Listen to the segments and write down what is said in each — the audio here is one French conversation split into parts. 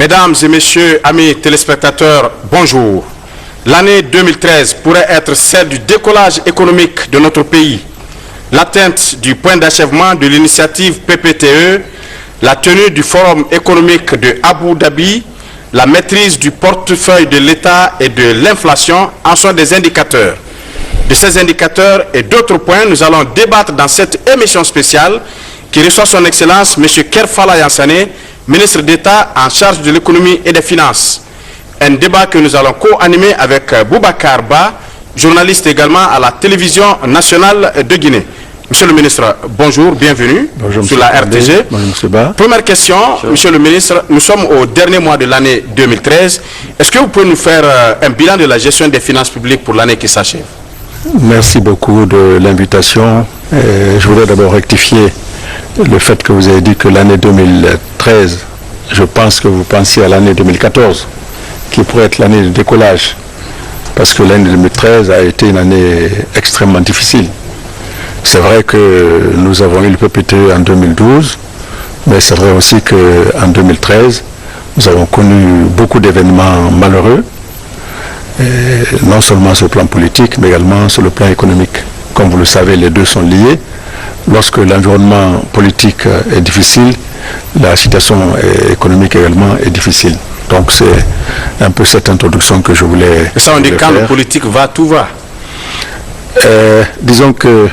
Mesdames et messieurs, amis téléspectateurs, bonjour. L'année 2013 pourrait être celle du décollage économique de notre pays. L'atteinte du point d'achèvement de l'initiative PPTE, la tenue du Forum économique de Abu Dhabi, la maîtrise du portefeuille de l'État et de l'inflation en sont des indicateurs. De ces indicateurs et d'autres points, nous allons débattre dans cette émission spéciale qui reçoit son Excellence M. Kerfala Yansane, ministre d'État en charge de l'économie et des finances. Un débat que nous allons co-animer avec Boubacar Ba, journaliste également à la télévision nationale de Guinée. Monsieur le ministre, bonjour, bienvenue sur la RTG. Bonjour, Ba. Première question, monsieur le ministre, nous sommes au dernier mois de l'année 2013. Est-ce que vous pouvez nous faire un bilan de la gestion des finances publiques pour l'année qui s'achève? Merci beaucoup de l'invitation. Je voudrais d'abord rectifier le fait que vous avez dit que l'année 2013, je pense que vous pensiez à l'année 2014, qui pourrait être l'année de décollage, parce que l'année 2013 a été une année extrêmement difficile. C'est vrai que nous avons eu le PPTE en 2012, mais c'est vrai aussi qu'en 2013, nous avons connu beaucoup d'événements malheureux, non seulement sur le plan politique, mais également sur le plan économique. Comme vous le savez, les deux sont liés. Lorsque l'environnement politique est difficile, la situation économique également est difficile. Donc c'est un peu cette introduction que je voulais faire. Et ça, on dit quand le politique va, tout va. Disons que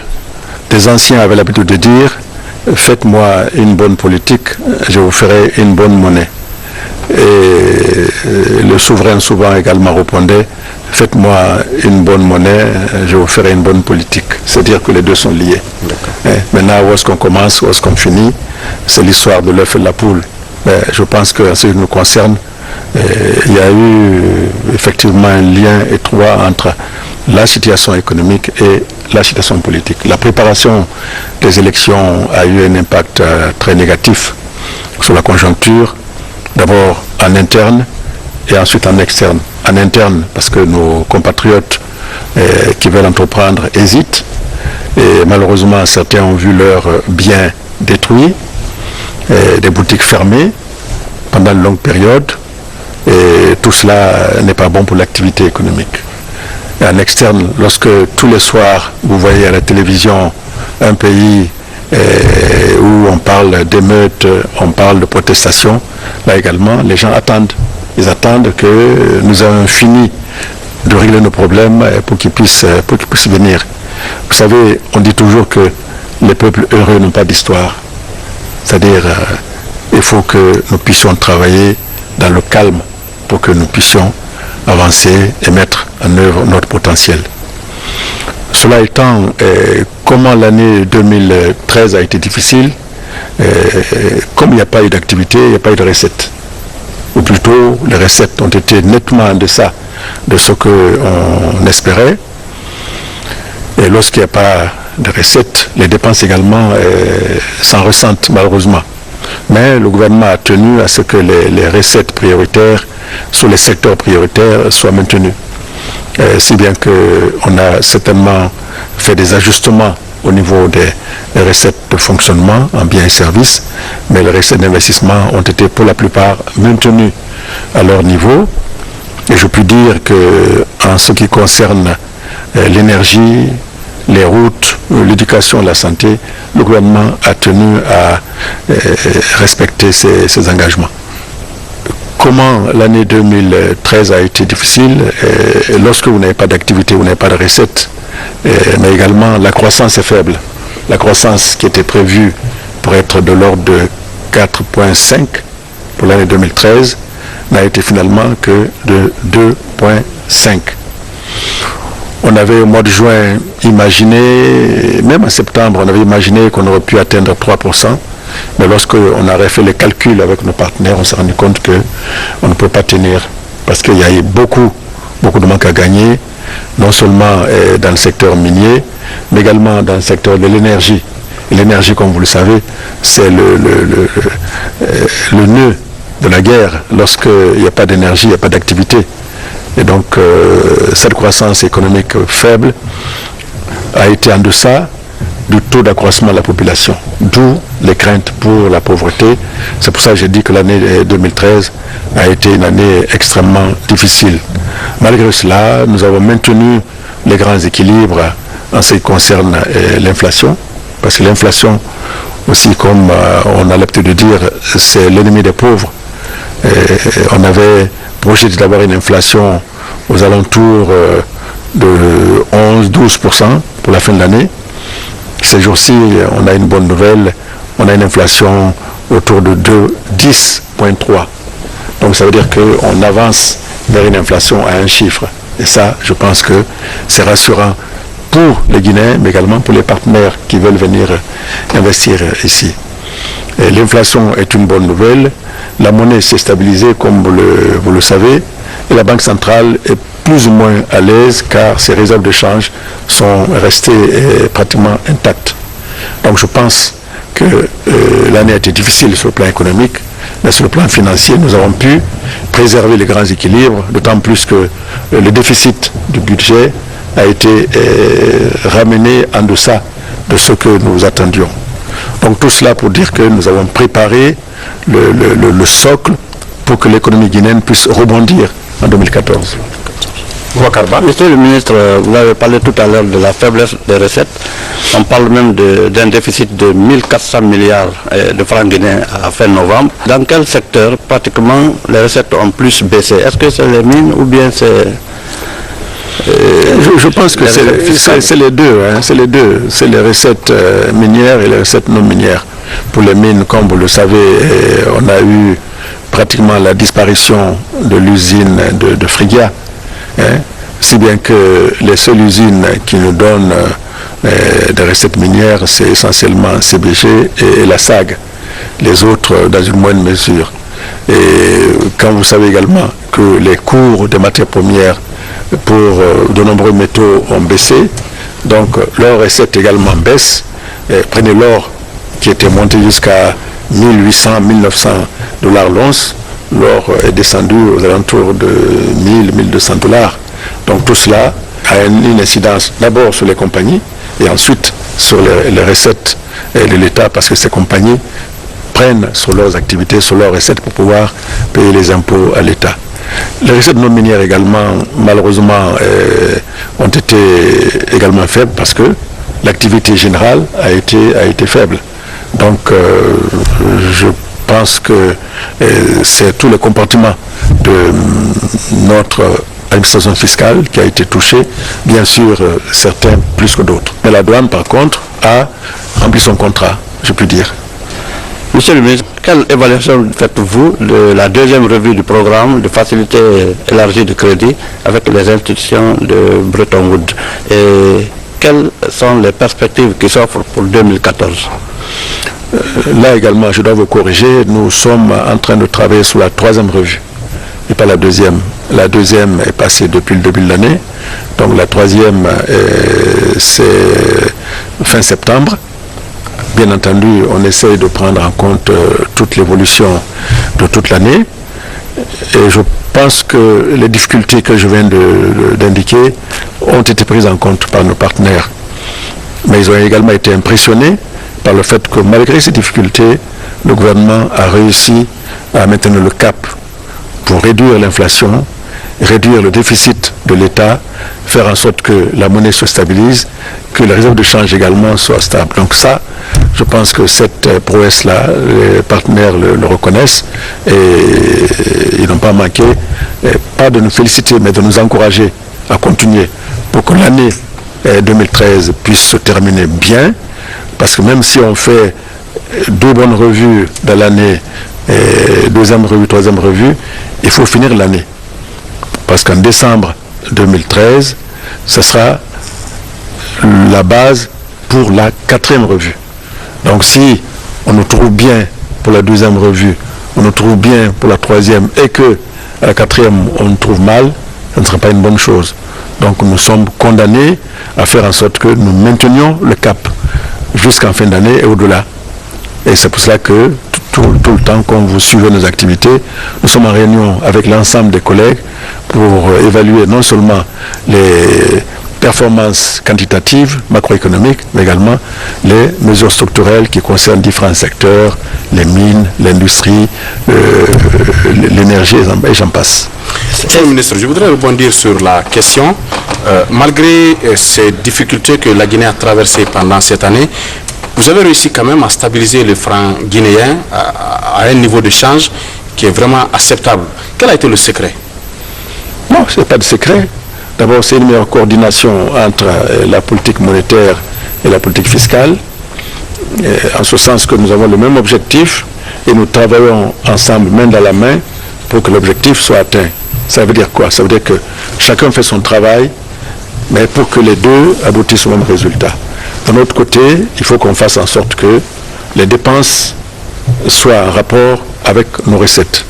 des anciens avaient l'habitude de dire « Faites-moi une bonne politique, je vous ferai une bonne monnaie ». Et le souverain souvent également répondait « Faites-moi une bonne monnaie, je vous ferai une bonne politique ». C'est-à-dire que les deux sont liés. Maintenant, où est-ce qu'on commence, où est-ce qu'on finit, c'est l'histoire de l'œuf et de la poule. Mais je pense qu'en ce qui nous concerne, il y a eu effectivement un lien étroit entre la situation économique et la situation politique. La préparation des élections a eu un impact très négatif sur la conjoncture, d'abord en interne et ensuite en externe. En interne, parce que nos compatriotes qui veulent entreprendre hésitent, et malheureusement certains ont vu leurs biens détruits, des boutiques fermées pendant une longue période, et tout cela n'est pas bon pour l'activité économique. Et en externe, lorsque tous les soirs vous voyez à la télévision un pays où on parle d'émeutes, on parle de protestations, là également les gens attendent. Ils attendent que nous ayons fini de régler nos problèmes pour qu'ils puissent venir. Vous savez, on dit toujours que les peuples heureux n'ont pas d'histoire. C'est-à-dire, il faut que nous puissions travailler dans le calme pour que nous puissions avancer et mettre en œuvre notre potentiel. Cela étant, comment l'année 2013 a été difficile, comme il n'y a pas eu d'activité, il n'y a pas eu de recettes. Ou plutôt, les recettes ont été nettement en deçà de ce qu'on espérait. Et lorsqu'il n'y a pas de recettes, les dépenses également s'en ressentent malheureusement. Mais le gouvernement a tenu à ce que les recettes prioritaires sur les secteurs prioritaires soient maintenues. Si bien qu'on a certainement fait des ajustements au niveau des recettes de fonctionnement en biens et services, mais les recettes d'investissement ont été pour la plupart maintenues à leur niveau. Et je puis dire qu'en ce qui concerne l'énergie, les routes, l'éducation, la santé, le gouvernement a tenu à respecter ses engagements. Comment l'année 2013 a été difficile, lorsque vous n'avez pas d'activité, vous n'avez pas de recettes, mais également la croissance est faible. La croissance qui était prévue pour être de l'ordre de 4,5 pour l'année 2013 n'a été finalement que de 2,5. On avait au mois de juin imaginé, même en septembre, on avait imaginé qu'on aurait pu atteindre 3%. Mais lorsqu'on a refait les calculs avec nos partenaires, on s'est rendu compte qu'on ne peut pas tenir. Parce qu'il y a eu beaucoup de manques à gagner, non seulement dans le secteur minier, mais également dans le secteur de l'énergie. Et l'énergie, comme vous le savez, c'est le nœud de la guerre. Lorsqu'il n'y a pas d'énergie, il n'y a pas d'activité. Et donc, cette croissance économique faible a été en deçà du taux d'accroissement de la population, d'où les craintes pour la pauvreté. C'est pour ça que j'ai dit que l'année 2013 a été une année extrêmement difficile. Malgré cela, nous avons maintenu les grands équilibres en ce qui concerne l'inflation, parce que l'inflation, aussi comme on a l'habitude de dire, c'est l'ennemi des pauvres. On avait projeté d'avoir une inflation aux alentours de 11-12% pour la fin de l'année. Ces jours-ci, on a une bonne nouvelle, on a une inflation autour de 10,3. Donc ça veut dire qu'on avance vers une inflation à un chiffre. Et ça, je pense que c'est rassurant pour les Guinéens, mais également pour les partenaires qui veulent venir investir ici. L'inflation est une bonne nouvelle. La monnaie s'est stabilisée, comme vous le savez, et la Banque centrale est plus ou moins à l'aise car ses réserves de change sont restées pratiquement intactes. Donc je pense que l'année a été difficile sur le plan économique, mais sur le plan financier, nous avons pu préserver les grands équilibres, d'autant plus que le déficit du budget a été ramené en deçà de ce que nous attendions. Donc tout cela pour dire que nous avons préparé le socle pour que l'économie guinéenne puisse rebondir en 2014. Monsieur le ministre, vous avez parlé tout à l'heure de la faiblesse des recettes. On parle même d'un déficit de 1400 milliards de francs guinéens à fin novembre. Dans quel secteur pratiquement les recettes ont plus baissé? Est-ce que c'est les mines ou bien c'est... Je pense que c'est les deux. Hein, c'est les deux. C'est les recettes minières et les recettes non minières. Pour les mines, comme vous le savez, on a eu pratiquement la disparition de l'usine de Frigia. Hein, si bien que les seules usines qui nous donnent des recettes minières, c'est essentiellement CBG et la SAG. Les autres, dans une moindre mesure. Et quand vous savez également que les cours des matières premières pour de nombreux métaux ont baissé, donc leurs recettes également baissent. Prenez l'or qui était monté jusqu'à 1800, 1900 dollars l'once, l'or est descendu aux alentours de 1000, 1200 dollars. Donc tout cela a une incidence d'abord sur les compagnies et ensuite sur les recettes de l'État, parce que ces compagnies prennent sur leurs activités, sur leurs recettes pour pouvoir payer les impôts à l'État. Les recettes non minières également, malheureusement, ont été également faibles parce que l'activité générale a été faible. Donc, je pense que c'est tout le comportement de notre administration fiscale qui a été touché, bien sûr, certains plus que d'autres. Mais la douane, par contre, a rempli son contrat, je puis dire. Monsieur le ministre, quelle évaluation faites-vous de la deuxième revue du programme de facilité élargie de crédit avec les institutions de Bretton Woods? Et quelles sont les perspectives qui s'offrent pour 2014? Là également, je dois vous corriger, nous sommes en train de travailler sur la troisième revue et pas la deuxième. La deuxième est passée depuis le début de l'année, donc la troisième c'est fin septembre. Bien entendu, on essaye de prendre en compte toute l'évolution de toute l'année. Et je pense que les difficultés que je viens d'indiquer ont été prises en compte par nos partenaires. Mais ils ont également été impressionnés par le fait que malgré ces difficultés, le gouvernement a réussi à maintenir le cap pour réduire l'inflation, réduire le déficit de l'État, faire en sorte que la monnaie se stabilise, que les réserves de change également soient stables. Donc ça, je pense que cette prouesse-là, les partenaires le reconnaissent et ils n'ont pas manqué, pas de nous féliciter, mais de nous encourager à continuer pour que l'année 2013 puisse se terminer bien, parce que même si on fait deux bonnes revues dans l'année, deuxième revue, troisième revue, il faut finir l'année. Parce qu'en décembre 2013, ce sera la base pour la quatrième revue. Donc si on nous trouve bien pour la deuxième revue, on nous trouve bien pour la troisième et que à la quatrième on nous trouve mal, ce ne sera pas une bonne chose. Donc nous sommes condamnés à faire en sorte que nous maintenions le cap jusqu'en fin d'année et au-delà. Et c'est pour cela que tout le temps quand vous suivez nos activités, nous sommes en réunion avec l'ensemble des collègues pour évaluer non seulement performances quantitatives, macroéconomiques, mais également les mesures structurelles qui concernent différents secteurs, les mines, l'industrie, l'énergie et j'en passe. Monsieur le ministre, je voudrais rebondir sur la question. Malgré ces difficultés que la Guinée a traversées pendant cette année, vous avez réussi quand même à stabiliser le franc guinéen à un niveau de change qui est vraiment acceptable. Quel a été le secret? Non, ce n'est pas de secret. D'abord, c'est une meilleure coordination entre la politique monétaire et la politique fiscale, en ce sens que nous avons le même objectif et nous travaillons ensemble, main dans la main, pour que l'objectif soit atteint. Ça veut dire quoi? Ça veut dire que chacun fait son travail, mais pour que les deux aboutissent au même résultat. D'un autre côté, il faut qu'on fasse en sorte que les dépenses soient en rapport avec nos recettes.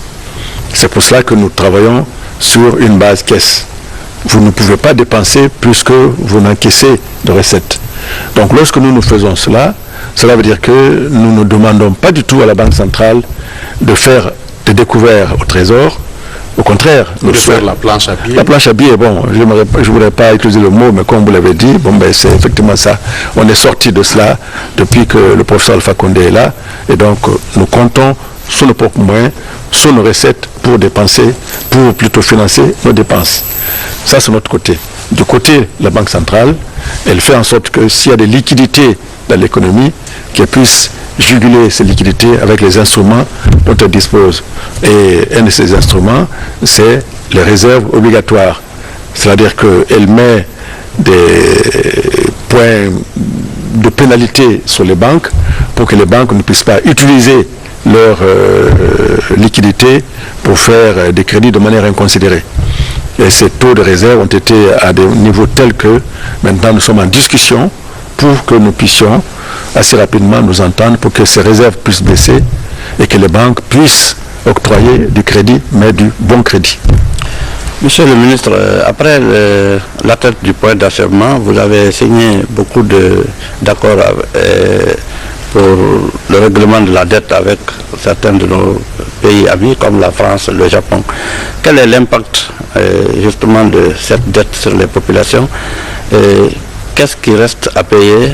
C'est pour cela que nous travaillons sur une base caisse. Vous ne pouvez pas dépenser plus que vous n'encaissez de recettes. Donc lorsque nous faisons cela, cela veut dire que nous ne demandons pas du tout à la Banque centrale de faire des découvertes au Trésor. Au contraire, nous faire la planche à billets. La planche à billets, bon, je ne voudrais pas utiliser le mot, mais comme vous l'avez dit, bon, ben, c'est effectivement ça. On est sorti de cela depuis que le professeur Alpha Condé est là, et donc nous comptons sur nos propres moyens, sur nos recettes pour dépenser, pour plutôt financer nos dépenses. Ça, c'est notre côté. Du côté de la Banque centrale, elle fait en sorte que s'il y a des liquidités dans l'économie, qu'elle puisse juguler ces liquidités avec les instruments dont elle dispose. Et un de ces instruments, c'est les réserves obligatoires. C'est-à-dire qu'elle met des points de pénalité sur les banques pour que les banques ne puissent pas utiliser leur liquidité pour faire des crédits de manière inconsidérée. Et ces taux de réserve ont été à des niveaux tels que maintenant nous sommes en discussion pour que nous puissions assez rapidement nous entendre pour que ces réserves puissent baisser et que les banques puissent octroyer du crédit, mais du bon crédit. Monsieur le ministre, après l'atteinte du point d'achèvement, vous avez signé beaucoup d'accords pour le règlement de la dette avec certains de nos pays amis comme la France, le Japon. Quel est l'impact justement de cette dette sur les populations? Qu'est-ce qui reste à payer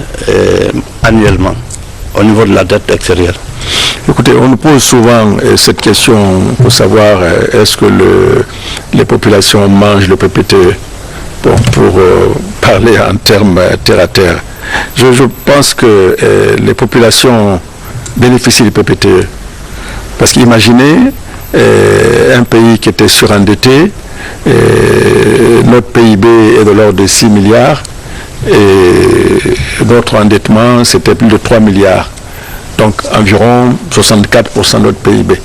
annuellement au niveau de la dette extérieure? Écoutez, on nous pose souvent cette question pour savoir est-ce que les populations mangent le PPT, bon, pour parler en termes terre à terre. Je pense que les populations bénéficient du PPT. Parce qu'imaginez un pays qui était surendetté, notre PIB est de l'ordre de 6 milliards, et notre endettement c'était plus de 3 milliards, donc environ 64% de notre PIB.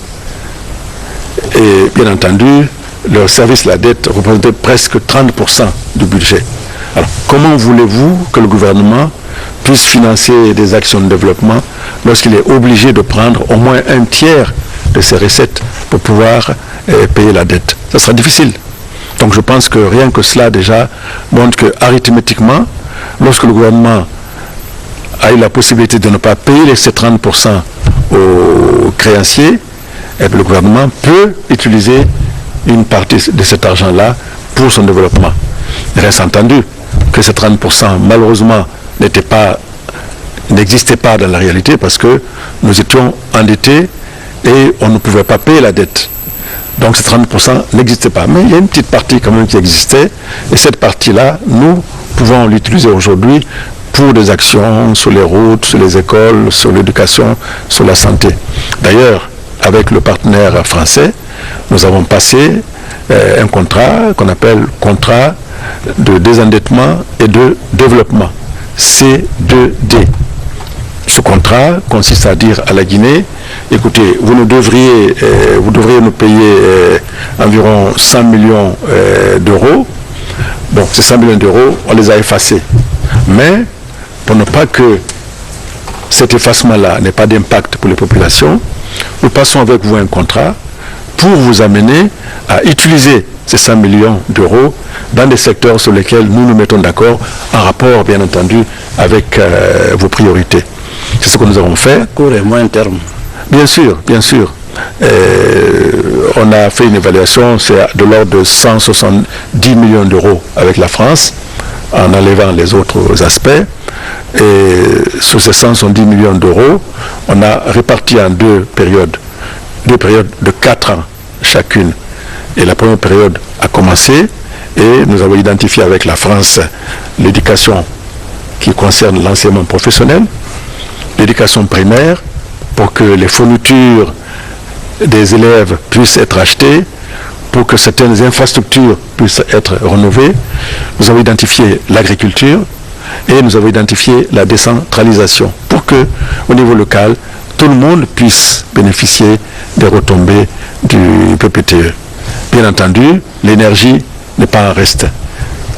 Et bien entendu, leur service la dette représentait presque 30% du budget. Alors comment voulez-vous que le gouvernement puisse financer des actions de développement lorsqu'il est obligé de prendre au moins un tiers de ses recettes pour pouvoir payer la dette? Ça sera difficile. Donc je pense que rien que cela déjà montre que arithmétiquement, lorsque le gouvernement a eu la possibilité de ne pas payer ces 30% aux créanciers, le gouvernement peut utiliser une partie de cet argent-là pour son développement. Reste entendu que ces 30% malheureusement n'existaient pas dans la réalité parce que nous étions endettés et on ne pouvait pas payer la dette. Donc ces 30% n'existaient pas. Mais il y a une petite partie quand même qui existait et cette partie-là, nous pouvons l'utiliser aujourd'hui pour des actions sur les routes, sur les écoles, sur l'éducation, sur la santé. D'ailleurs, avec le partenaire français, nous avons passé un contrat qu'on appelle contrat de désendettement et de développement, C2D. Ce contrat consiste à dire à la Guinée, écoutez, vous devriez nous payer environ 100 millions d'euros. Bon, ces 100 millions d'euros, on les a effacés. Mais pour ne pas que cet effacement-là n'ait pas d'impact pour les populations, nous passons avec vous un contrat pour vous amener à utiliser ces 100 millions d'euros dans des secteurs sur lesquels nous nous mettons d'accord, en rapport bien entendu avec vos priorités. C'est ce que nous avons fait. Court et moyen terme. Bien sûr, bien sûr. On a fait une évaluation, c'est de l'ordre de 170 millions d'euros avec la France, en enlevant les autres aspects. Et sur ces 170 millions d'euros, on a réparti en deux périodes de 4 ans chacune. Et la première période a commencé et nous avons identifié avec la France l'éducation qui concerne l'enseignement professionnel, l'éducation primaire, pour que les fournitures des élèves puissent être achetées, pour que certaines infrastructures puissent être rénovées. Nous avons identifié l'agriculture et nous avons identifié la décentralisation pour que, au niveau local, tout le monde puisse bénéficier des retombées du PPTE. Bien entendu, l'énergie n'est pas en reste.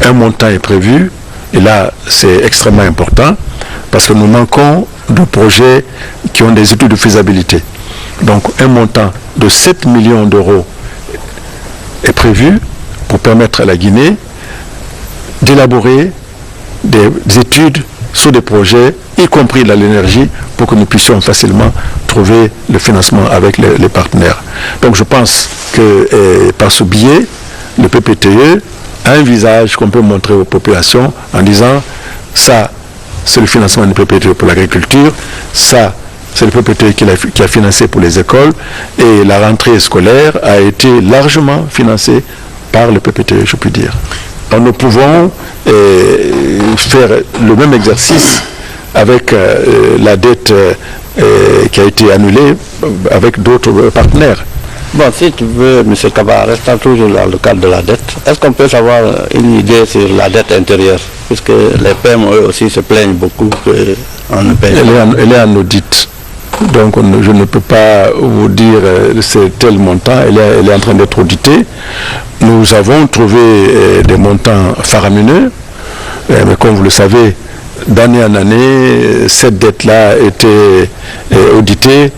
Un montant est prévu, et là, c'est extrêmement important, parce que nous manquons de projets qui ont des études de faisabilité. Donc, un montant de 7 millions d'euros est prévu pour permettre à la Guinée d'élaborer des études sur des projets, y compris dans l'énergie, pour que nous puissions facilement trouver le financement avec les partenaires. Donc je pense que par ce biais, le PPTE a un visage qu'on peut montrer aux populations en disant ça, c'est le financement du PPTE pour l'agriculture, ça, c'est le PPTE qui a financé pour les écoles, et la rentrée scolaire a été largement financée par le PPTE, je puis dire. Donc nous pouvons faire le même exercice avec la dette qui a été annulée avec d'autres partenaires. Bon, si tu veux, M. Kaba, restant toujours dans le cadre de la dette, est-ce qu'on peut savoir une idée sur la dette intérieure? Puisque les PME aussi se plaignent beaucoup qu'on ne paye pas. Elle est en audit. Donc je ne peux pas vous dire c'est tel montant, elle est en train d'être auditée. Nous avons trouvé des montants faramineux, mais comme vous le savez, d'année en année, cette dette-là était auditée,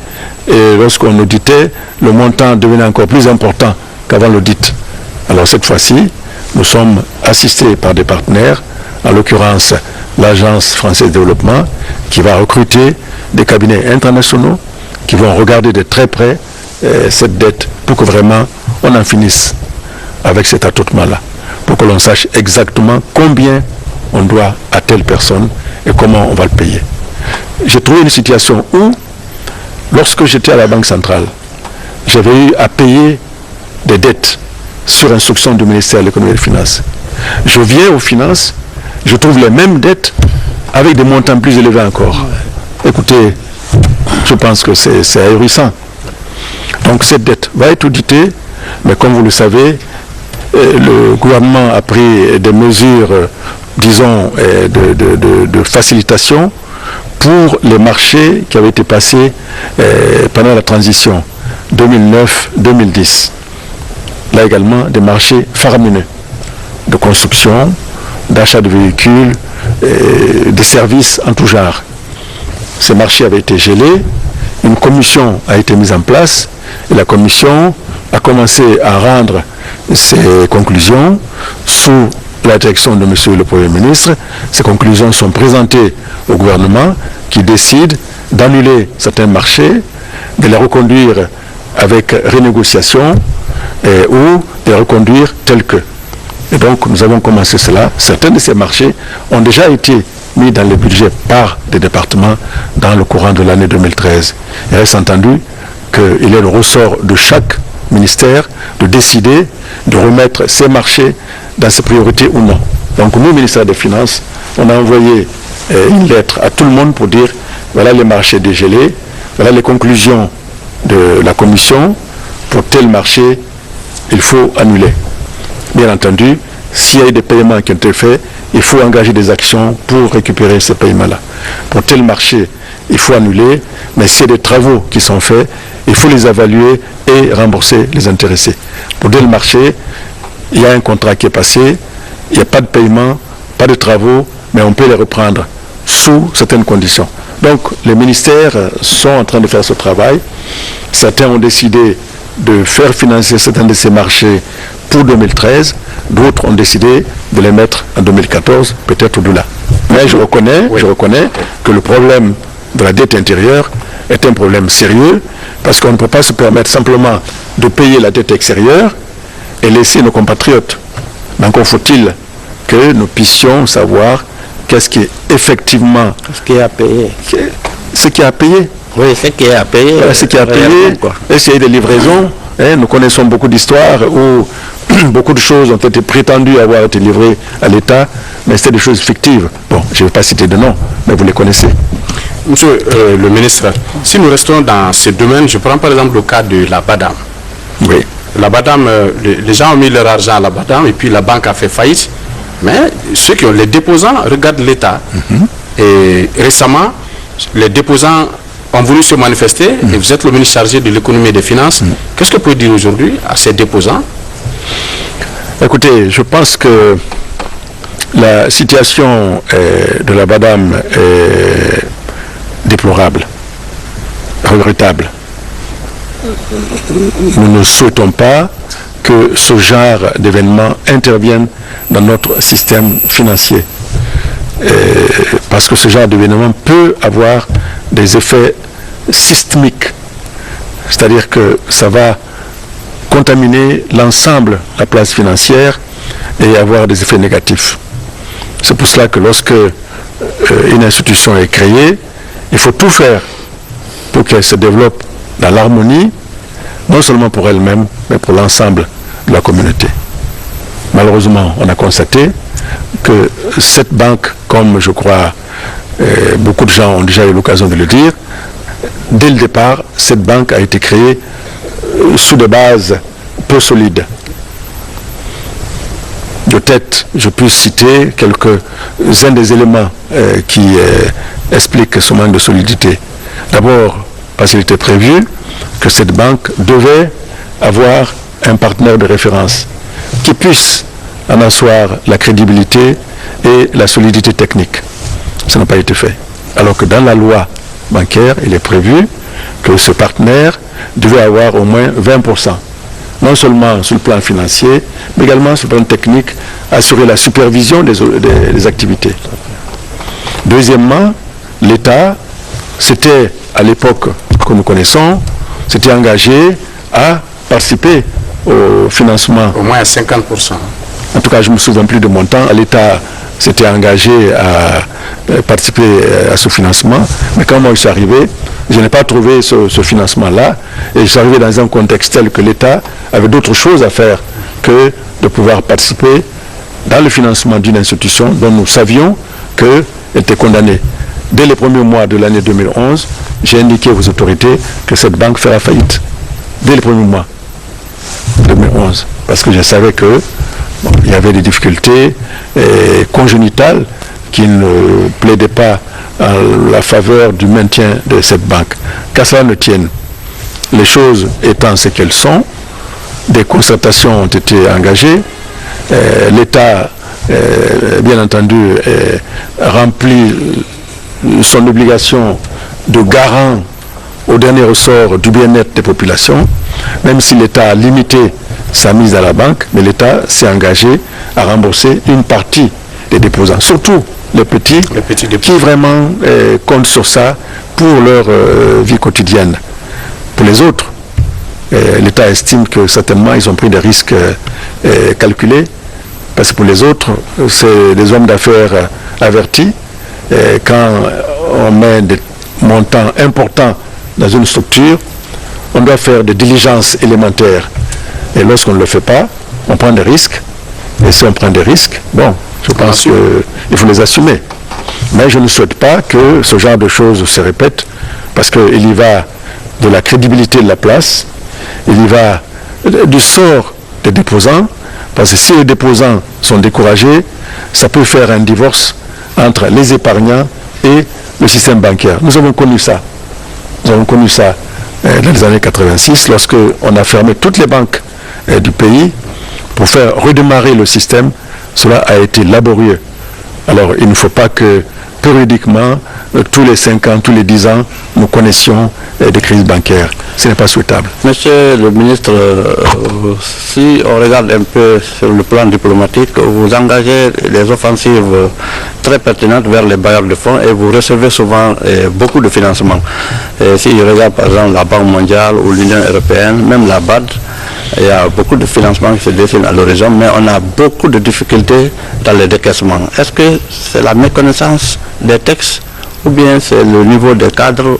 et lorsqu'on auditait, le montant devenait encore plus important qu'avant l'audit. Alors cette fois-ci, nous sommes assistés par des partenaires, en l'occurrence l'Agence française de développement, qui va recruter des cabinets internationaux qui vont regarder de très près cette dette pour que vraiment on en finisse avec cet attroupement-là, pour que l'on sache exactement combien on doit à telle personne et comment on va le payer. J'ai trouvé une situation où, lorsque j'étais à la Banque centrale, j'avais eu à payer des dettes sur instruction du ministère de l'économie et des finances. Je viens aux finances, je trouve les mêmes dettes avec des montants plus élevés encore. Écoutez, je pense que c'est ahurissant. Donc cette dette va être auditée, mais comme vous le savez, le gouvernement a pris des mesures, disons, de facilitation pour les marchés qui avaient été passés pendant la transition 2009-2010. Là également, des marchés faramineux de construction, d'achat de véhicules, des services en tout genre. Ces marchés avaient été gelés, une commission a été mise en place, et la commission a commencé à rendre ses conclusions sous la direction de M. le Premier ministre. Ces conclusions sont présentées au gouvernement qui décide d'annuler certains marchés, de les reconduire avec renégociation ou de les reconduire tels que. Et donc nous avons commencé cela. Certains de ces marchés ont déjà été mis dans le budget par des départements dans le courant de l'année 2013. Il reste entendu qu'il est le ressort de chaque ministère de décider de remettre ces marchés dans ses priorités ou non. Donc nous, ministère des Finances, on a envoyé une lettre à tout le monde pour dire voilà les marchés dégelés, voilà les conclusions de la commission, pour tel marché, il faut annuler. Bien entendu, s'il y a eu des paiements qui ont été faits, il faut engager des actions pour récupérer ces paiements-là. Pour tel marché, il faut annuler, mais s'il y a des travaux qui sont faits, il faut les évaluer et rembourser les intéressés. Pour tel marché, il y a un contrat qui est passé, il n'y a pas de paiement, pas de travaux, mais on peut les reprendre sous certaines conditions. Donc les ministères sont en train de faire ce travail. Certains ont décidé de faire financer certains de ces marchés pour 2013, d'autres ont décidé de les mettre en 2014, peut-être au-delà. Mais je reconnais que le problème de la dette intérieure est un problème sérieux, parce qu'on ne peut pas se permettre simplement de payer la dette extérieure et laisser nos compatriotes. Mais encore faut-il que nous puissions savoir qu'est-ce qui est effectivement... Ce qui est à payer. Ce qui est à payer. Oui, ce qui est à payer. Ce qui est à payer. Est-ce qu'il y a des livraisons? Nous connaissons beaucoup d'histoires où beaucoup de choses ont été prétendues avoir été livrées à l'État, mais c'était des choses fictives. Bon, je ne vais pas citer de nom, mais vous les connaissez. Monsieur le ministre, si nous restons dans ce domaine, je prends par exemple le cas de la BADAM. Oui. La BADAM, les gens ont mis leur argent à la BADAM et puis la banque a fait faillite. Mais ceux qui ont les déposants regardent l'État. Et récemment, les déposants ont voulu se manifester et vous êtes le ministre chargé de l'économie et des finances. Qu'est-ce que vous pouvez dire aujourd'hui à ces déposants? Écoutez, je pense que la situation de la BADAM est déplorable, regrettable. Nous ne souhaitons pas que ce genre d'événements intervienne dans notre système financier. Parce que ce genre d'événement peut avoir des effets systémiques. C'est-à-dire que ça va contaminer l'ensemble de la place financière et avoir des effets négatifs. C'est pour cela que lorsque une institution est créée, il faut tout faire pour qu'elle se développe dans l'harmonie, non seulement pour elle-même, mais pour l'ensemble de la communauté. Malheureusement, on a constaté que cette banque, comme je crois beaucoup de gens ont déjà eu l'occasion de le dire, dès le départ, cette banque a été créée sous des bases peu solides. De tête, je peux citer quelques-uns des éléments qui expliquent ce manque de solidité. D'abord, parce qu'il était prévu que cette banque devait avoir un partenaire de référence qui puisse en asseoir la crédibilité et la solidité technique. Ça n'a pas été fait. Alors que dans la loi bancaire, il est prévu que ce partenaire devait avoir au moins 20%. Non seulement sur le plan financier, mais également sur le plan technique, assurer la supervision des activités. Deuxièmement, l'État, c'était à l'époque que nous connaissons, s'était engagé à participer au financement. Au moins à 50%. En tout cas, je ne me souviens plus de montant. L'État s'était engagé à participer à ce financement. Mais quand moi je suis arrivé, je n'ai pas trouvé ce financement-là. Et je suis arrivé dans un contexte tel que l'État avait d'autres choses à faire que de pouvoir participer dans le financement d'une institution dont nous savions qu'elle était condamnée. Dès les premiers mois de l'année 2011, j'ai indiqué aux autorités que cette banque fera faillite. Dès les premiers mois 2011. Parce que je savais que il y avait des difficultés congénitales qui ne plaidaient pas à la faveur du maintien de cette banque. Qu'à cela ne tienne, les choses étant ce qu'elles sont, des concertations ont été engagées, l'État, bien entendu, remplit son obligation de garant au dernier ressort du bien-être des populations, même si l'État a limité sa mise à la banque, mais l'État s'est engagé à rembourser une partie des déposants, surtout les petits qui vraiment comptent sur ça pour leur vie quotidienne. Pour les autres, l'État estime que certainement ils ont pris des risques calculés, parce que pour les autres, c'est des hommes d'affaires avertis. Quand on met des montants importants dans une structure, on doit faire des diligences élémentaires. Et lorsqu'on ne le fait pas, on prend des risques. Et si on prend des risques, bon, je pense qu'il faut les assumer. Mais je ne souhaite pas que ce genre de choses se répètent, parce qu'il y va de la crédibilité de la place, il y va du sort des déposants, parce que si les déposants sont découragés, ça peut faire un divorce entre les épargnants et le système bancaire. Nous avons connu ça. Nous avons connu ça dans les années 86, lorsque on a fermé toutes les banques du pays pour faire redémarrer le système. Cela a été laborieux. Alors il ne faut pas que périodiquement, tous les 5 ans, tous les 10 ans, nous connaissions des crises bancaires. Ce n'est pas souhaitable. Monsieur le ministre, si on regarde un peu sur le plan diplomatique, vous engagez des offensives très pertinentes vers les bailleurs de fonds et vous recevez souvent beaucoup de financements. Si je regarde par exemple la Banque mondiale ou l'Union européenne, même la BAD, il y a beaucoup de financements qui se dessinent à l'horizon, mais on a beaucoup de difficultés dans le décaissement. Est-ce que c'est la méconnaissance des textes ou bien c'est le niveau des cadres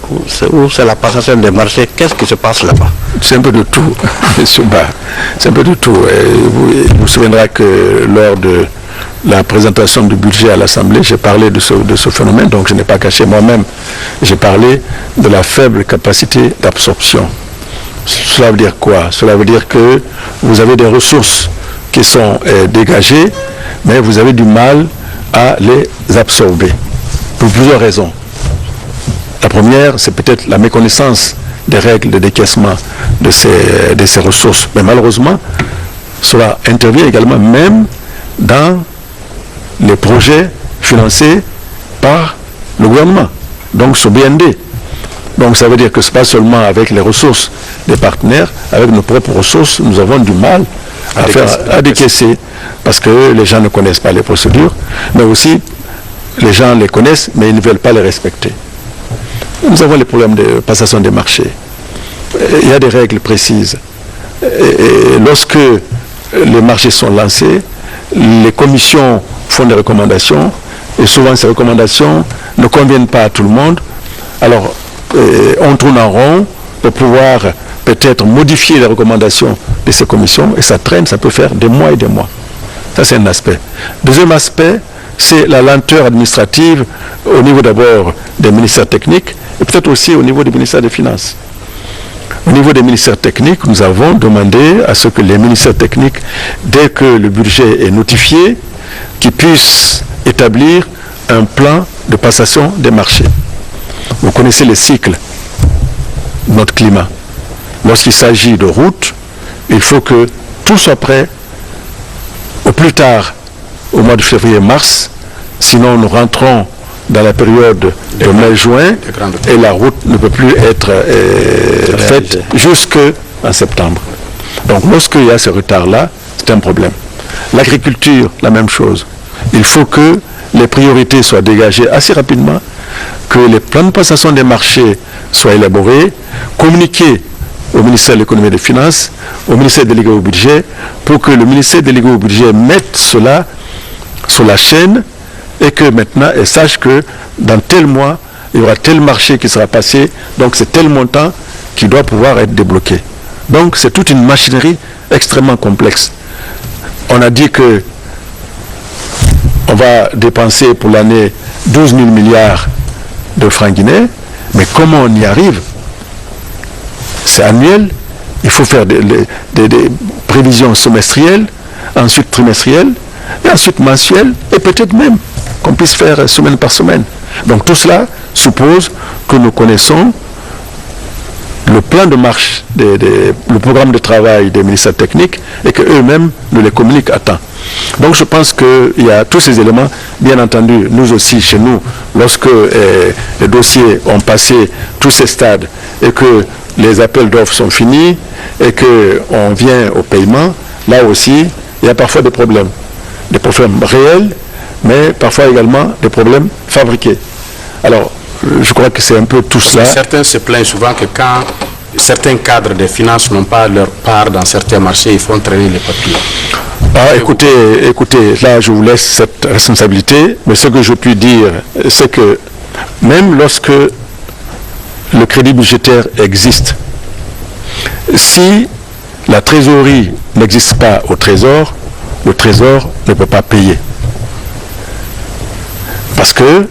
ou c'est la passation des marchés? Qu'est-ce qui se passe là-bas? C'est un peu de tout, M. Ba. C'est un peu de tout. Il vous souviendra que lors de la présentation du budget à l'Assemblée, j'ai parlé de ce phénomène, donc je n'ai pas caché moi-même. J'ai parlé de la faible capacité d'absorption. Cela veut dire quoi? Cela veut dire que vous avez des ressources qui sont dégagées, mais vous avez du mal à les absorber. Pour plusieurs raisons. La première, c'est peut-être la méconnaissance des règles de décaissement de ces ressources. Mais malheureusement, cela intervient également même dans les projets financés par le gouvernement, donc ce BND. Donc ça veut dire que ce n'est pas seulement avec les ressources des partenaires, avec nos propres ressources, nous avons du mal à décaisser, parce que les gens ne connaissent pas les procédures, mais aussi les gens les connaissent, mais ils ne veulent pas les respecter. Nous avons les problèmes de passation des marchés. Il y a des règles précises. Et lorsque les marchés sont lancés, les commissions font des recommandations, et souvent ces recommandations ne conviennent pas à tout le monde. Alors, on tourne en rond pour pouvoir peut-être modifier les recommandations de ces commissions, et ça traîne, ça peut faire des mois et des mois. Ça, c'est un aspect. Deuxième aspect, c'est la lenteur administrative au niveau d'abord des ministères techniques et peut-être aussi au niveau des ministères des Finances. Au niveau des ministères techniques, nous avons demandé à ce que les ministères techniques, dès que le budget est notifié, qu'ils puissent établir un plan de passation des marchés. Vous connaissez le cycle de notre climat. Lorsqu'il s'agit de routes, il faut que tout soit prêt au plus tard au mois de février-mars, sinon nous rentrons dans la période de mai-juin et la route ne peut plus être faite jusqu'en septembre. Donc lorsqu'il y a ce retard-là, c'est un problème. L'agriculture, la même chose. Il faut que les priorités soient dégagées assez rapidement, que les plans de passation des marchés soient élaborés, communiqués au ministère de l'économie et des finances, au ministère délégué au budget, pour que le ministère délégué au budget mette cela sur la chaîne et que maintenant elle sache que dans tel mois, il y aura tel marché qui sera passé, donc c'est tel montant qui doit pouvoir être débloqué. Donc c'est toute une machinerie extrêmement complexe. On a dit que on va dépenser pour l'année 12 000 milliards de francs guinéens, mais comment on y arrive? C'est annuel, il faut faire des prévisions semestrielles, ensuite trimestrielles, et ensuite mensuelles, et peut-être même qu'on puisse faire semaine par semaine. Donc tout cela suppose que nous connaissons le plan de marche, le programme de travail des ministères techniques et qu'eux-mêmes nous les communiquent à temps. Donc je pense qu'il y a tous ces éléments, bien entendu, nous aussi chez nous, lorsque les dossiers ont passé tous ces stades et que les appels d'offres sont finis et qu'on vient au paiement, là aussi, il y a parfois des problèmes réels, mais parfois également des problèmes fabriqués. Alors, je crois que c'est un peu tout cela. Certains se plaignent souvent que quand certains cadres des finances n'ont pas leur part dans certains marchés, ils font traîner les papiers. Ah, écoutez, là je vous laisse cette responsabilité, mais ce que je puis dire, c'est que même lorsque le crédit budgétaire existe, si la trésorerie n'existe pas au Trésor, le Trésor ne peut pas payer. Parce que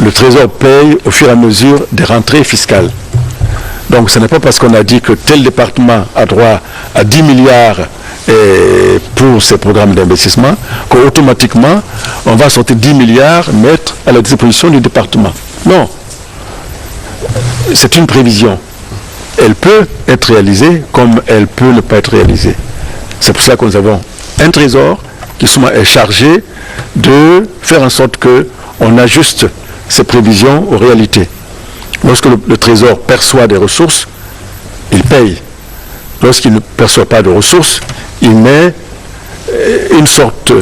le Trésor paye au fur et à mesure des rentrées fiscales. Donc ce n'est pas parce qu'on a dit que tel département a droit à 10 milliards pour ces programmes d'investissement qu'automatiquement on va sortir 10 milliards, mettre à la disposition du département. Non. C'est une prévision. Elle peut être réalisée comme elle peut ne pas être réalisée. C'est pour cela que nous avons un trésor qui souvent est chargé de faire en sorte qu'on ajuste ces prévisions aux réalités. Lorsque le trésor perçoit des ressources, il paye. Lorsqu'il ne perçoit pas de ressources, il met une sorte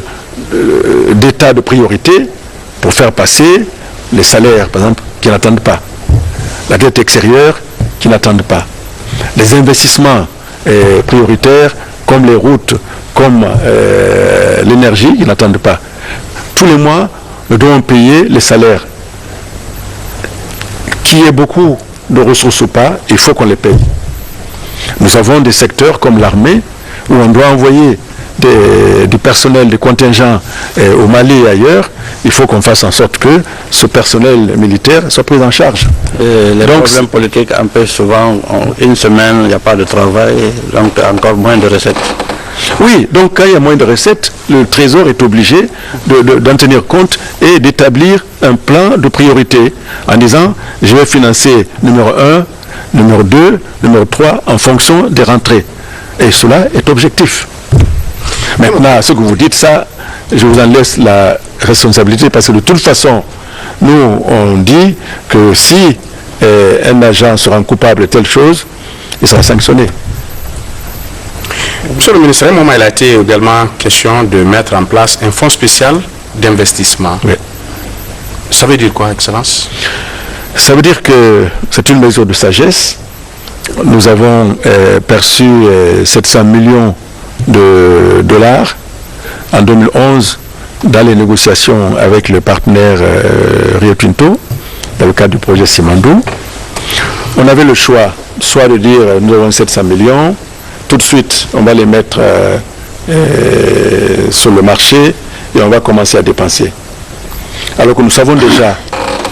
d'état de priorité pour faire passer les salaires, par exemple, qui n'attendent pas. La dette extérieure qui n'attendent pas. Les investissements prioritaires comme les routes, comme l'énergie, ils n'attendent pas. Tous les mois, nous devons payer les salaires. Qu'il y ait beaucoup de ressources ou pas, il faut qu'on les paye. Nous avons des secteurs comme l'armée, où on doit envoyer du personnel, des contingents au Mali et ailleurs. Il faut qu'on fasse en sorte que ce personnel militaire soit pris en charge. Les problèmes politiques empêchent souvent, une semaine, il n'y a pas de travail, donc encore moins de recettes. Oui, donc quand il y a moins de recettes, le Trésor est obligé d'en tenir compte et d'établir un plan de priorité en disant je vais financer numéro 1, numéro 2, numéro 3 en fonction des rentrées. Et cela est objectif. Maintenant, ce que vous dites, ça, je vous en laisse la responsabilité parce que de toute façon, nous, on dit que si un agent se rend coupable de telle chose, il sera sanctionné. Monsieur le ministre, à un moment, il a été également question de mettre en place un fonds spécial d'investissement. Oui. Ça veut dire quoi, Excellence? Ça veut dire que c'est une mesure de sagesse. Nous avons perçu 700 millions de dollars en 2011 dans les négociations avec le partenaire Rio Tinto, dans le cadre du projet Simandou. On avait le choix, soit de dire nous avons 700 millions, tout de suite on va les mettre sur le marché et on va commencer à dépenser. Alors que nous savons déjà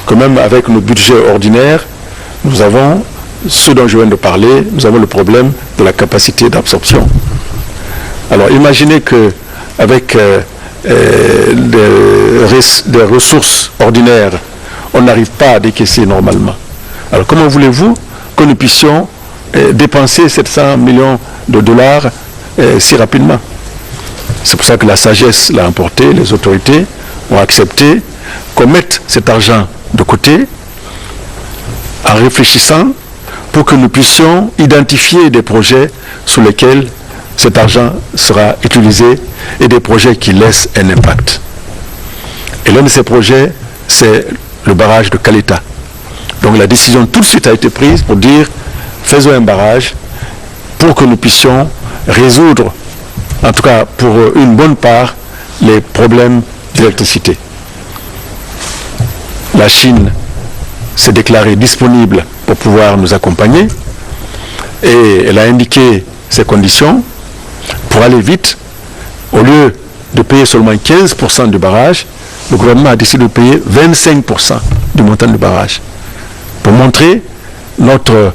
que même avec nos budgets ordinaires, nous avons ce dont je viens de parler, nous avons le problème de la capacité d'absorption. Alors imaginez qu'avec des ressources ordinaires, on n'arrive pas à décaisser normalement. Alors comment voulez-vous que nous puissions dépenser 700 millions de dollars si rapidement? C'est pour ça que la sagesse l'a emporté, les autorités ont accepté qu'on mette cet argent de côté en réfléchissant pour que nous puissions identifier des projets sur lesquels cet argent sera utilisé et des projets qui laissent un impact. Et l'un de ces projets, c'est le barrage de Kaleta. Donc la décision tout de suite a été prise pour dire faisons un barrage pour que nous puissions résoudre, en tout cas pour une bonne part, les problèmes d'électricité. La Chine s'est déclarée disponible pour pouvoir nous accompagner et elle a indiqué ses conditions. Pour aller vite, au lieu de payer seulement 15% du barrage, le gouvernement a décidé de payer 25% du montant du barrage pour montrer notre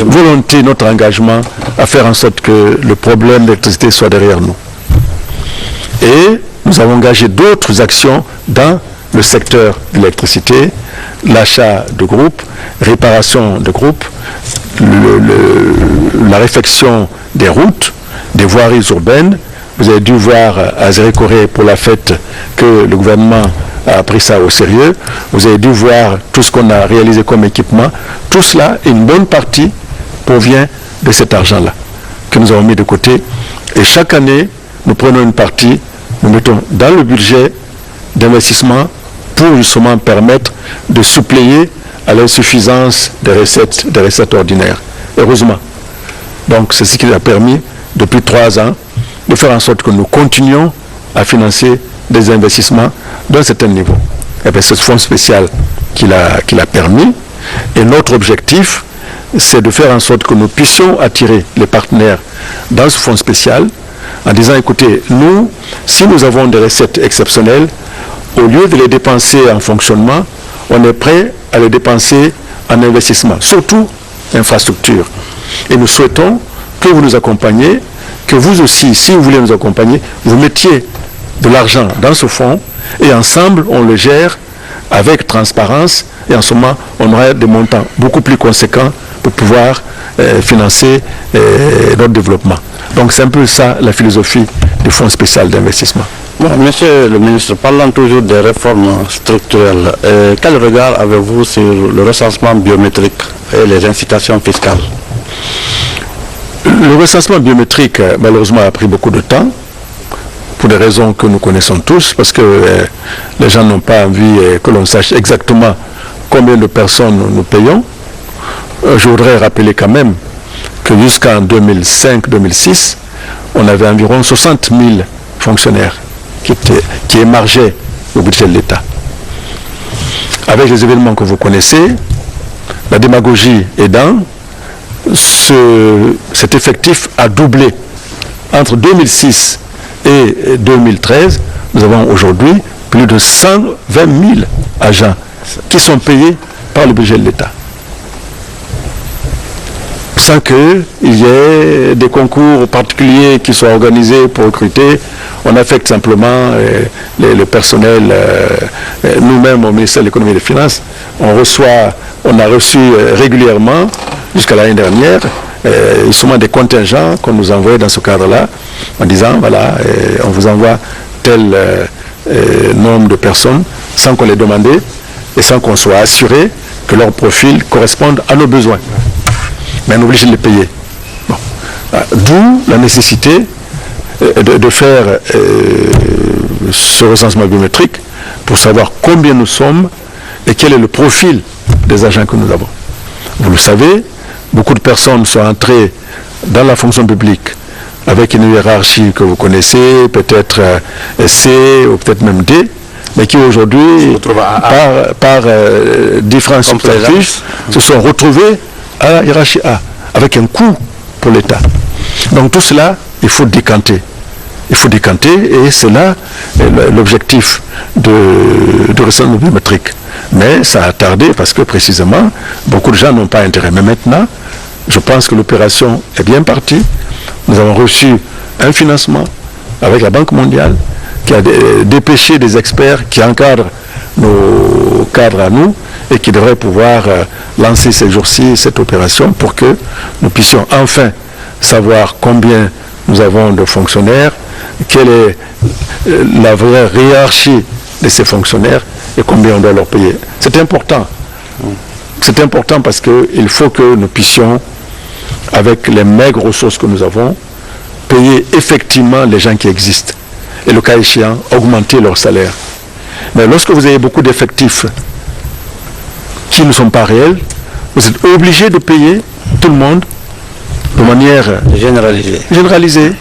volonté, notre engagement à faire en sorte que le problème d'électricité soit derrière nous. Et nous avons engagé d'autres actions dans le secteur de l'électricité, l'achat de groupes, réparation de groupes, la réfection des routes, des voiries urbaines. Vous avez dû voir à Zérékoré pour la fête que le gouvernement a pris ça au sérieux. Vous avez dû voir tout ce qu'on a réalisé comme équipement. Tout cela, une bonne partie provient de cet argent-là que nous avons mis de côté. Et chaque année, nous prenons une partie, nous mettons dans le budget d'investissement pour justement permettre de suppléer à l'insuffisance des recettes ordinaires. Heureusement. Donc c'est ce qui nous a permis, depuis 3 ans, de faire en sorte que nous continuions à financer des investissements d'un certain niveau. Et bien c'est ce fonds spécial qui l'a permis. Et notre objectif, c'est de faire en sorte que nous puissions attirer les partenaires dans ce fonds spécial en disant, écoutez, nous, si nous avons des recettes exceptionnelles, au lieu de les dépenser en fonctionnement, on est prêt à les dépenser en investissement, surtout infrastructure. Et nous souhaitons que vous nous accompagniez, que vous aussi, si vous voulez nous accompagner, vous mettiez de l'argent dans ce fonds et ensemble, on le gère avec transparence et en ce moment, on aura des montants beaucoup plus conséquents pour pouvoir financer notre développement. Donc c'est un peu ça la philosophie du Fonds spécial d'investissement. Bon, monsieur le ministre, parlant toujours des réformes structurelles, quel regard avez-vous sur le recensement biométrique et les incitations fiscales? Le recensement biométrique, malheureusement, a pris beaucoup de temps, pour des raisons que nous connaissons tous, parce que les gens n'ont pas envie que l'on sache exactement combien de personnes nous payons. Je voudrais rappeler quand même que jusqu'en 2005-2006, on avait environ 60 000 fonctionnaires qui émargeaient au budget de l'État. Avec les événements que vous connaissez, la démagogie aidant, cet effectif a doublé. Entre 2006 et 2013, nous avons aujourd'hui plus de 120 000 agents qui sont payés par le budget de l'État. Sans qu'il y ait des concours particuliers qui soient organisés pour recruter. On affecte simplement le personnel. Nous-mêmes, au ministère de l'Économie et des Finances, on a reçu régulièrement, jusqu'à l'année dernière, justement des contingents qu'on nous envoyait dans ce cadre-là, en disant, voilà, on vous envoie tel nombre de personnes, sans qu'on les demande et sans qu'on soit assuré que leur profil corresponde à nos besoins. Mais on est obligé de les payer. Bon. D'où la nécessité de faire ce recensement biométrique pour savoir combien nous sommes et quel est le profil des agents que nous avons. Vous le savez, beaucoup de personnes sont entrées dans la fonction publique avec une hiérarchie que vous connaissez, peut-être C ou peut-être même D, mais qui aujourd'hui, par différents subterfuges, se sont retrouvés à la hiérarchie A, avec un coût pour l'État. Donc tout cela, il faut décanter. Il faut décanter et c'est là l'objectif de recensement biométrique. Mais ça a tardé parce que précisément, beaucoup de gens n'ont pas intérêt. Mais maintenant, je pense que l'opération est bien partie. Nous avons reçu un financement avec la Banque mondiale qui a dépêché des experts qui encadrent nos cadres à nous et qui devraient pouvoir lancer ces jours-ci cette opération pour que nous puissions enfin savoir combien nous avons de fonctionnaires, quelle est la vraie hiérarchie de ces fonctionnaires et combien on doit leur payer. C'est important. C'est important parce qu'il faut que nous puissions, avec les maigres ressources que nous avons, payer effectivement les gens qui existent. Et le cas échéant, augmenter leur salaire. Mais lorsque vous avez beaucoup d'effectifs qui ne sont pas réels, vous êtes obligé de payer tout le monde de manière généralisée.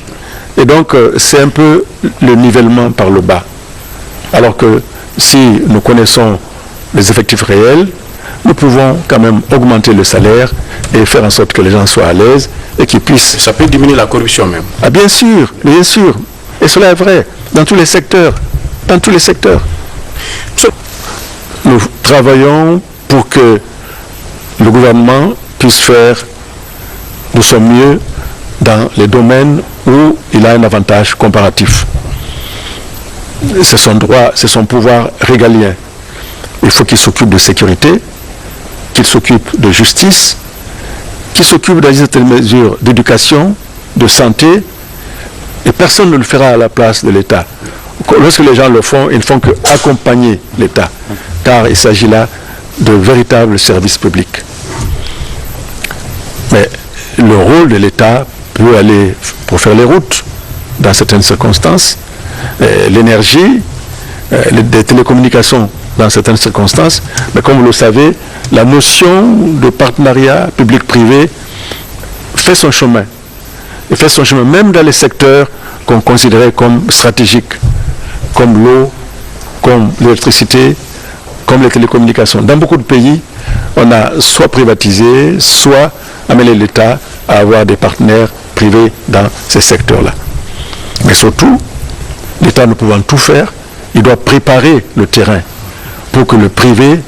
Et donc, c'est un peu le nivellement par le bas. Alors que si nous connaissons les effectifs réels, nous pouvons quand même augmenter le salaire et faire en sorte que les gens soient à l'aise et qu'ils puissent... Ça peut diminuer la corruption même. Ah, bien sûr, bien sûr. Et cela est vrai dans tous les secteurs. Dans tous les secteurs. Nous travaillons pour que le gouvernement puisse faire de son mieux dans les domaines où il a un avantage comparatif. C'est son droit, c'est son pouvoir régalien. Il faut qu'il s'occupe de sécurité, qu'il s'occupe de justice, qu'il s'occupe dans certaines mesures d'éducation, de santé, et personne ne le fera à la place de l'État. Lorsque les gens le font, ils ne font qu'accompagner l'État, car il s'agit là de véritables services publics. Mais le rôle de l'État peut aller pour faire les routes dans certaines circonstances, l'énergie, les télécommunications dans certaines circonstances, mais comme vous le savez, la notion de partenariat public-privé fait son chemin. Et fait son chemin même dans les secteurs qu'on considérait comme stratégiques, comme l'eau, comme l'électricité, comme les télécommunications. Dans beaucoup de pays, on a soit privatisé, soit amené l'État à avoir des partenaires privés dans ces secteurs-là. Mais surtout, l'État ne pouvant tout faire, il doit préparer le terrain pour que le privé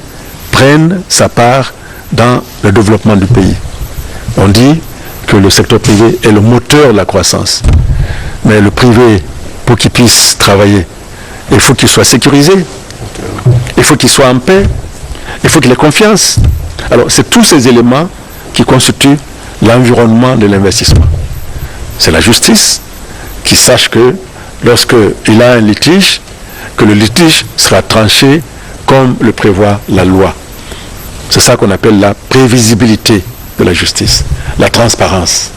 prenne sa part dans le développement du pays. On dit que le secteur privé est le moteur de la croissance. Mais le privé, pour qu'il puisse travailler, il faut qu'il soit sécurisé, il faut qu'il soit en paix, il faut qu'il ait confiance. Alors, c'est tous ces éléments qui constituent l'environnement de l'investissement. C'est la justice qui sache que lorsqu'il a un litige, que le litige sera tranché comme le prévoit la loi. C'est ça qu'on appelle la prévisibilité de la justice, la transparence.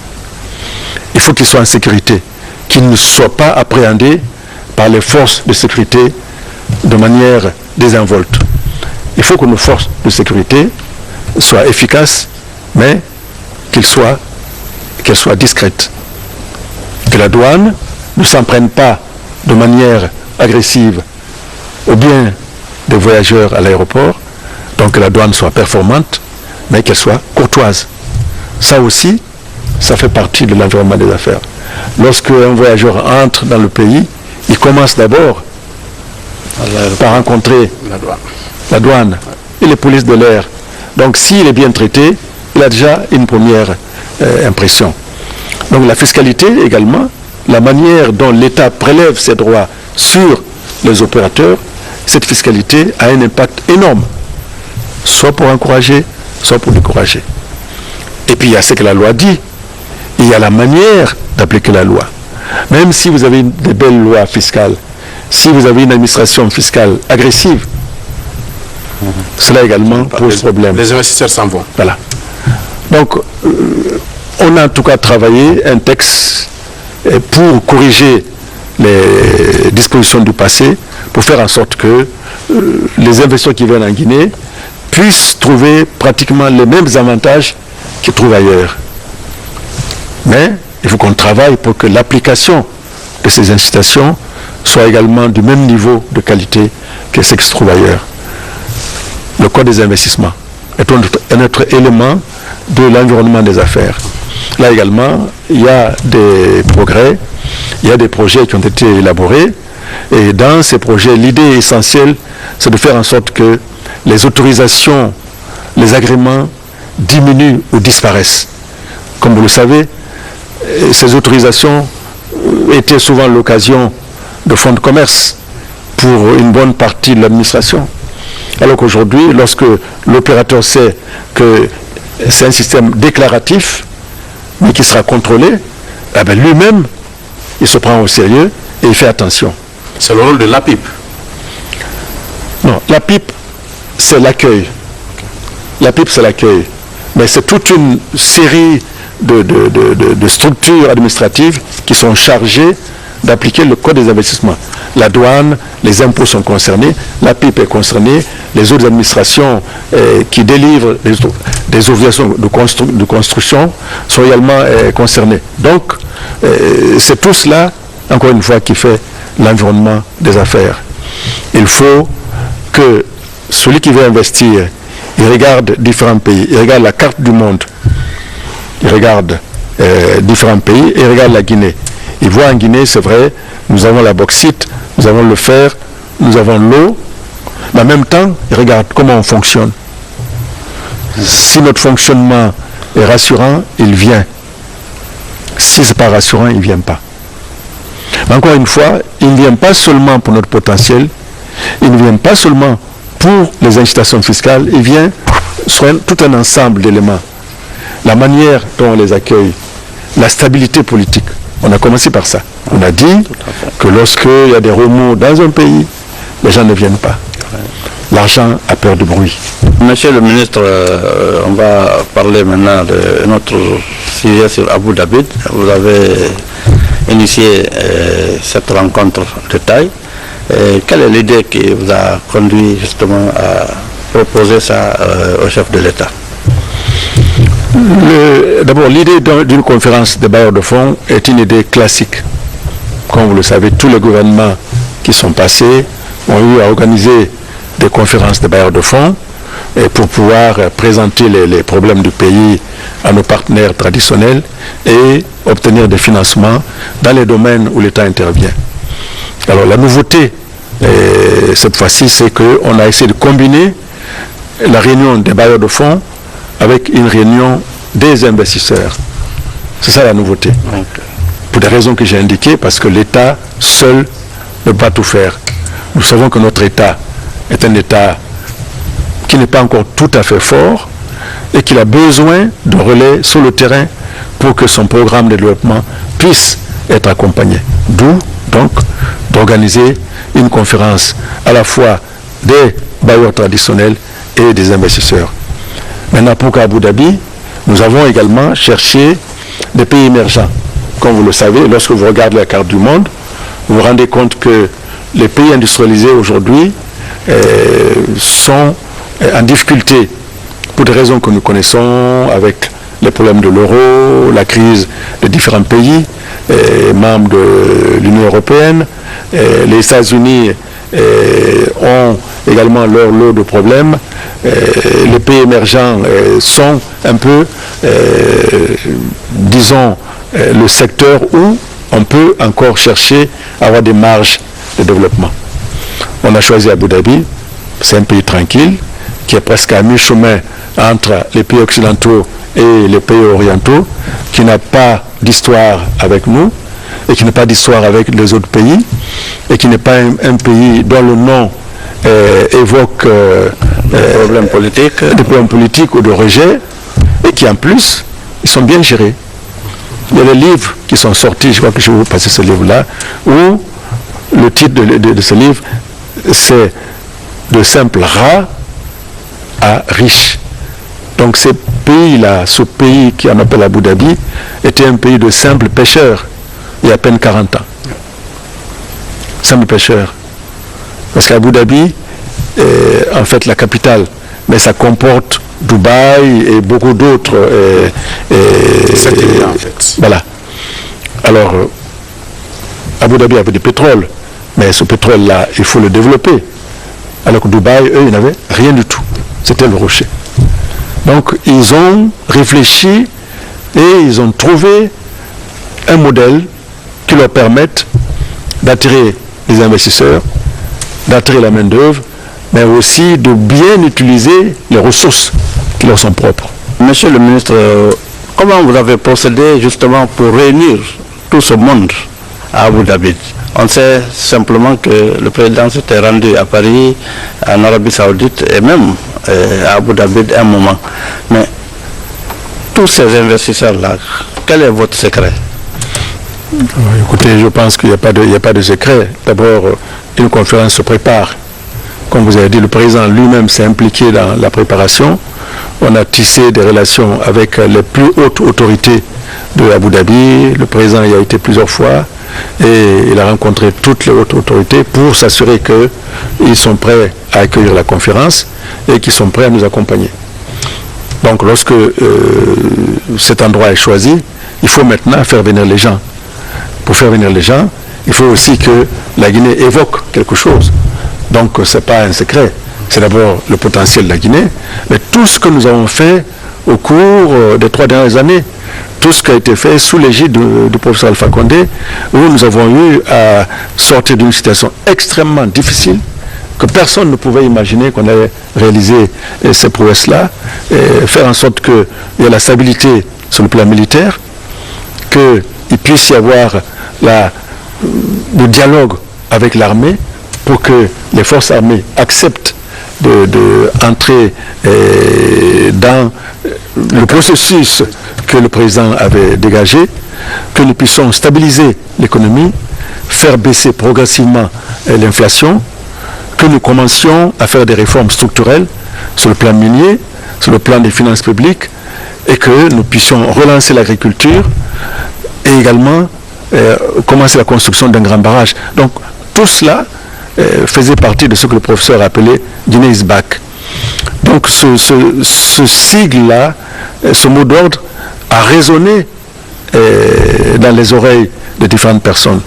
Il faut qu'il soit en sécurité, qu'il ne soit pas appréhendé par les forces de sécurité de manière désinvolte. Il faut que nos forces de sécurité soient efficaces, mais qu'elles soient discrètes, qu'elles la douane ne s'en prenne pas de manière agressive au bien des voyageurs à l'aéroport, donc que la douane soit performante, mais qu'elle soit courtoise. Ça aussi, ça fait partie de l'environnement des affaires. Lorsque un voyageur entre dans le pays, il commence d'abord par rencontrer la douane et les polices de l'air. Donc s'il est bien traité, il a déjà une première impression. Donc la fiscalité également, la manière dont l'État prélève ses droits sur les opérateurs, cette fiscalité a un impact énorme, soit pour encourager, soit pour décourager. Et puis il y a ce que la loi dit, il y a la manière d'appliquer la loi. Même si vous avez des belles lois fiscales, si vous avez une administration fiscale agressive, cela également pose problème. Les investisseurs s'en vont. Voilà. Donc, on a en tout cas travaillé un texte pour corriger les dispositions du passé, pour faire en sorte que les investisseurs qui viennent en Guinée puissent trouver pratiquement les mêmes avantages qu'ils trouvent ailleurs. Mais il faut qu'on travaille pour que l'application de ces incitations soit également du même niveau de qualité que ce qui se trouve ailleurs. Le code des investissements est un autre élément de l'environnement des affaires. Là également, il y a des progrès, il y a des projets qui ont été élaborés, et dans ces projets, l'idée essentielle, c'est de faire en sorte que les autorisations, les agréments diminuent ou disparaissent. Comme vous le savez, ces autorisations étaient souvent l'occasion de fonds de commerce pour une bonne partie de l'administration. Alors qu'aujourd'hui, lorsque l'opérateur sait que c'est un système déclaratif, mais qui sera contrôlé, eh bien lui-même, il se prend au sérieux et il fait attention. C'est le rôle de l'APIP. Non, l'APIP, c'est l'accueil. L'APIP, c'est l'accueil. Mais c'est toute une série de structures administratives qui sont chargées d'appliquer le code des investissements. La douane, les impôts sont concernés, l'APIP est concernée, les autres administrations qui délivrent des obligations de construction sont également concernées. Donc, c'est tout cela, encore une fois, qui fait l'environnement des affaires. Il faut que celui qui veut investir, il regarde différents pays, il regarde la carte du monde, il regarde différents pays et il regarde la Guinée. Il voit en Guinée, c'est vrai, nous avons la bauxite, nous avons le fer, nous avons l'eau, mais en même temps, il regarde comment on fonctionne. Si notre fonctionnement est rassurant, il vient. Si ce n'est pas rassurant, il ne vient pas. Mais encore une fois, il ne vient pas seulement pour notre potentiel, il ne vient pas seulement pour les incitations fiscales, il vient sur tout un ensemble d'éléments. La manière dont on les accueille, la stabilité politique. On a commencé par ça. On a dit que lorsqu'il y a des remous dans un pays, les gens ne viennent pas. L'argent a peur du bruit. Monsieur le ministre, on va parler maintenant de notre sujet sur Abu Dhabi. Vous avez initié cette rencontre de taille. Quelle est l'idée qui vous a conduit justement à proposer ça au chef de l'État? D'abord, l'idée d'une conférence des bailleurs de fonds est une idée classique. Comme vous le savez, tous les gouvernements qui sont passés ont eu à organiser des conférences des bailleurs de fonds pour pouvoir présenter les problèmes du pays à nos partenaires traditionnels et obtenir des financements dans les domaines où l'État intervient. Alors la nouveauté, cette fois-ci, c'est qu'on a essayé de combiner la réunion des bailleurs de fonds avec une réunion des investisseurs. C'est ça la nouveauté. Okay. Pour des raisons que j'ai indiquées, parce que l'État seul ne peut pas tout faire. Nous savons que notre État est un État qui n'est pas encore tout à fait fort et qu'il a besoin de relais sur le terrain pour que son programme de développement puisse être accompagné. D'où, donc, d'organiser une conférence à la fois des bailleurs traditionnels et des investisseurs. Maintenant, pour Abu Dhabi, nous avons également cherché des pays émergents. Comme vous le savez, lorsque vous regardez la carte du monde, vous vous rendez compte que les pays industrialisés aujourd'hui sont en difficulté pour des raisons que nous connaissons, avec les problèmes de l'euro, la crise de différents pays. membre de l'Union européenne. Les États-Unis ont également leur lot de problèmes. Les pays émergents sont un peu, disons, le secteur où on peut encore chercher à avoir des marges de développement. On a choisi Abu Dhabi, c'est un pays tranquille, qui est presque à mi-chemin entre les pays occidentaux et les pays orientaux, qui n'a pas d'histoire avec nous, et qui n'a pas d'histoire avec les autres pays, et qui n'est pas un pays dont le nom évoque des problèmes politiques ou de rejet, et qui en plus, ils sont bien gérés. Il y a des livres qui sont sortis, je crois que je vais vous passer ce livre-là, où le titre de ce livre, c'est de simple rat à riche. Donc ces pays-là, ce pays qui en appelle Abu Dhabi, était un pays de simples pêcheurs il y a à peine 40 ans. Simples pêcheurs. Parce qu'Abu Dhabi est en fait la capitale, mais ça comporte Dubaï et beaucoup d'autres. C'est évident en fait. Voilà. Alors, Abu Dhabi avait du pétrole, mais ce pétrole-là, il faut le développer. Alors que Dubaï, eux, ils n'avaient rien du tout. C'était le rocher. Donc, ils ont réfléchi et ils ont trouvé un modèle qui leur permette d'attirer les investisseurs, d'attirer la main-d'œuvre, mais aussi de bien utiliser les ressources qui leur sont propres. Monsieur le ministre, comment vous avez procédé justement pour réunir tout ce monde à Abu Dhabi? On sait simplement que le président s'était rendu à Paris, en Arabie Saoudite et même à Abu Dhabi à un moment. Mais tous ces investisseurs-là, quel est votre secret? Écoutez, je pense qu'il n'y a pas de secret. D'abord, une conférence se prépare. Comme vous avez dit, le président lui-même s'est impliqué dans la préparation. On a tissé des relations avec les plus hautes autorités de Abu Dhabi. Le président y a été plusieurs fois et il a rencontré toutes les hautes autorités pour s'assurer qu'ils sont prêts à accueillir la conférence et qu'ils sont prêts à nous accompagner. Donc lorsque cet endroit est choisi, il faut maintenant faire venir les gens. Pour faire venir les gens, il faut aussi que la Guinée évoque quelque chose. Donc ce n'est pas un secret. C'est d'abord le potentiel de la Guinée, mais tout ce que nous avons fait au cours des 3 dernières années, tout ce qui a été fait sous l'égide du professeur Alpha Condé, où nous avons eu à sortir d'une situation extrêmement difficile, que personne ne pouvait imaginer qu'on allait réaliser ces prouesses-là, et faire en sorte qu'il y ait la stabilité sur le plan militaire, qu'il puisse y avoir le dialogue avec l'armée pour que les forces armées acceptent d'entrer dans le processus que le président avait dégagé, que nous puissions stabiliser l'économie, faire baisser progressivement l'inflation, que nous commencions à faire des réformes structurelles sur le plan minier, sur le plan des finances publiques, et que nous puissions relancer l'agriculture et également commencer la construction d'un grand barrage. Donc tout cela faisait partie de ce que le professeur appelait Guinée is back. Donc ce sigle-là, ce mot d'ordre a résonné dans les oreilles de différentes personnes.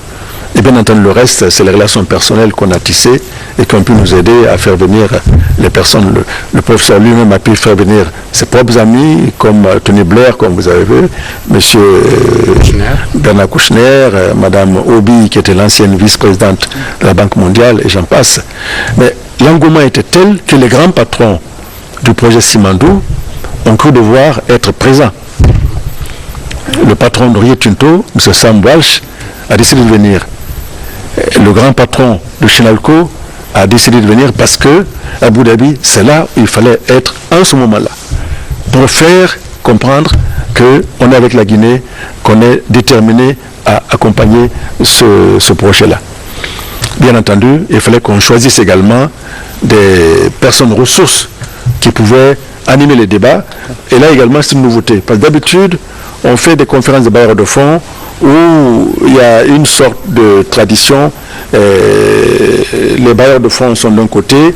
Et bien entendu, le reste, c'est les relations personnelles qu'on a tissées et qui ont pu nous aider à faire venir les personnes. Le professeur lui-même a pu faire venir ses propres amis, comme Tony Blair, comme vous avez vu, M. Bernard Kouchner, Mme Obi, qui était l'ancienne vice-présidente de la Banque mondiale, et j'en passe. Mais l'engouement était tel que les grands patrons du projet Simandou ont cru devoir être présents. Le patron de Rio Tinto, M. Sam Walsh, a décidé de venir. Le grand patron de Chinalco a décidé de venir parce que Abu Dhabi, c'est là où il fallait être en ce moment-là, pour faire comprendre qu'on est avec la Guinée, qu'on est déterminé à accompagner ce projet-là. Bien entendu, il fallait qu'on choisisse également des personnes ressources qui pouvaient animer les débats. Et là également, c'est une nouveauté. Parce que d'habitude, on fait des conférences de bailleurs de fonds où il y a une sorte de tradition. Les bailleurs de fonds sont d'un côté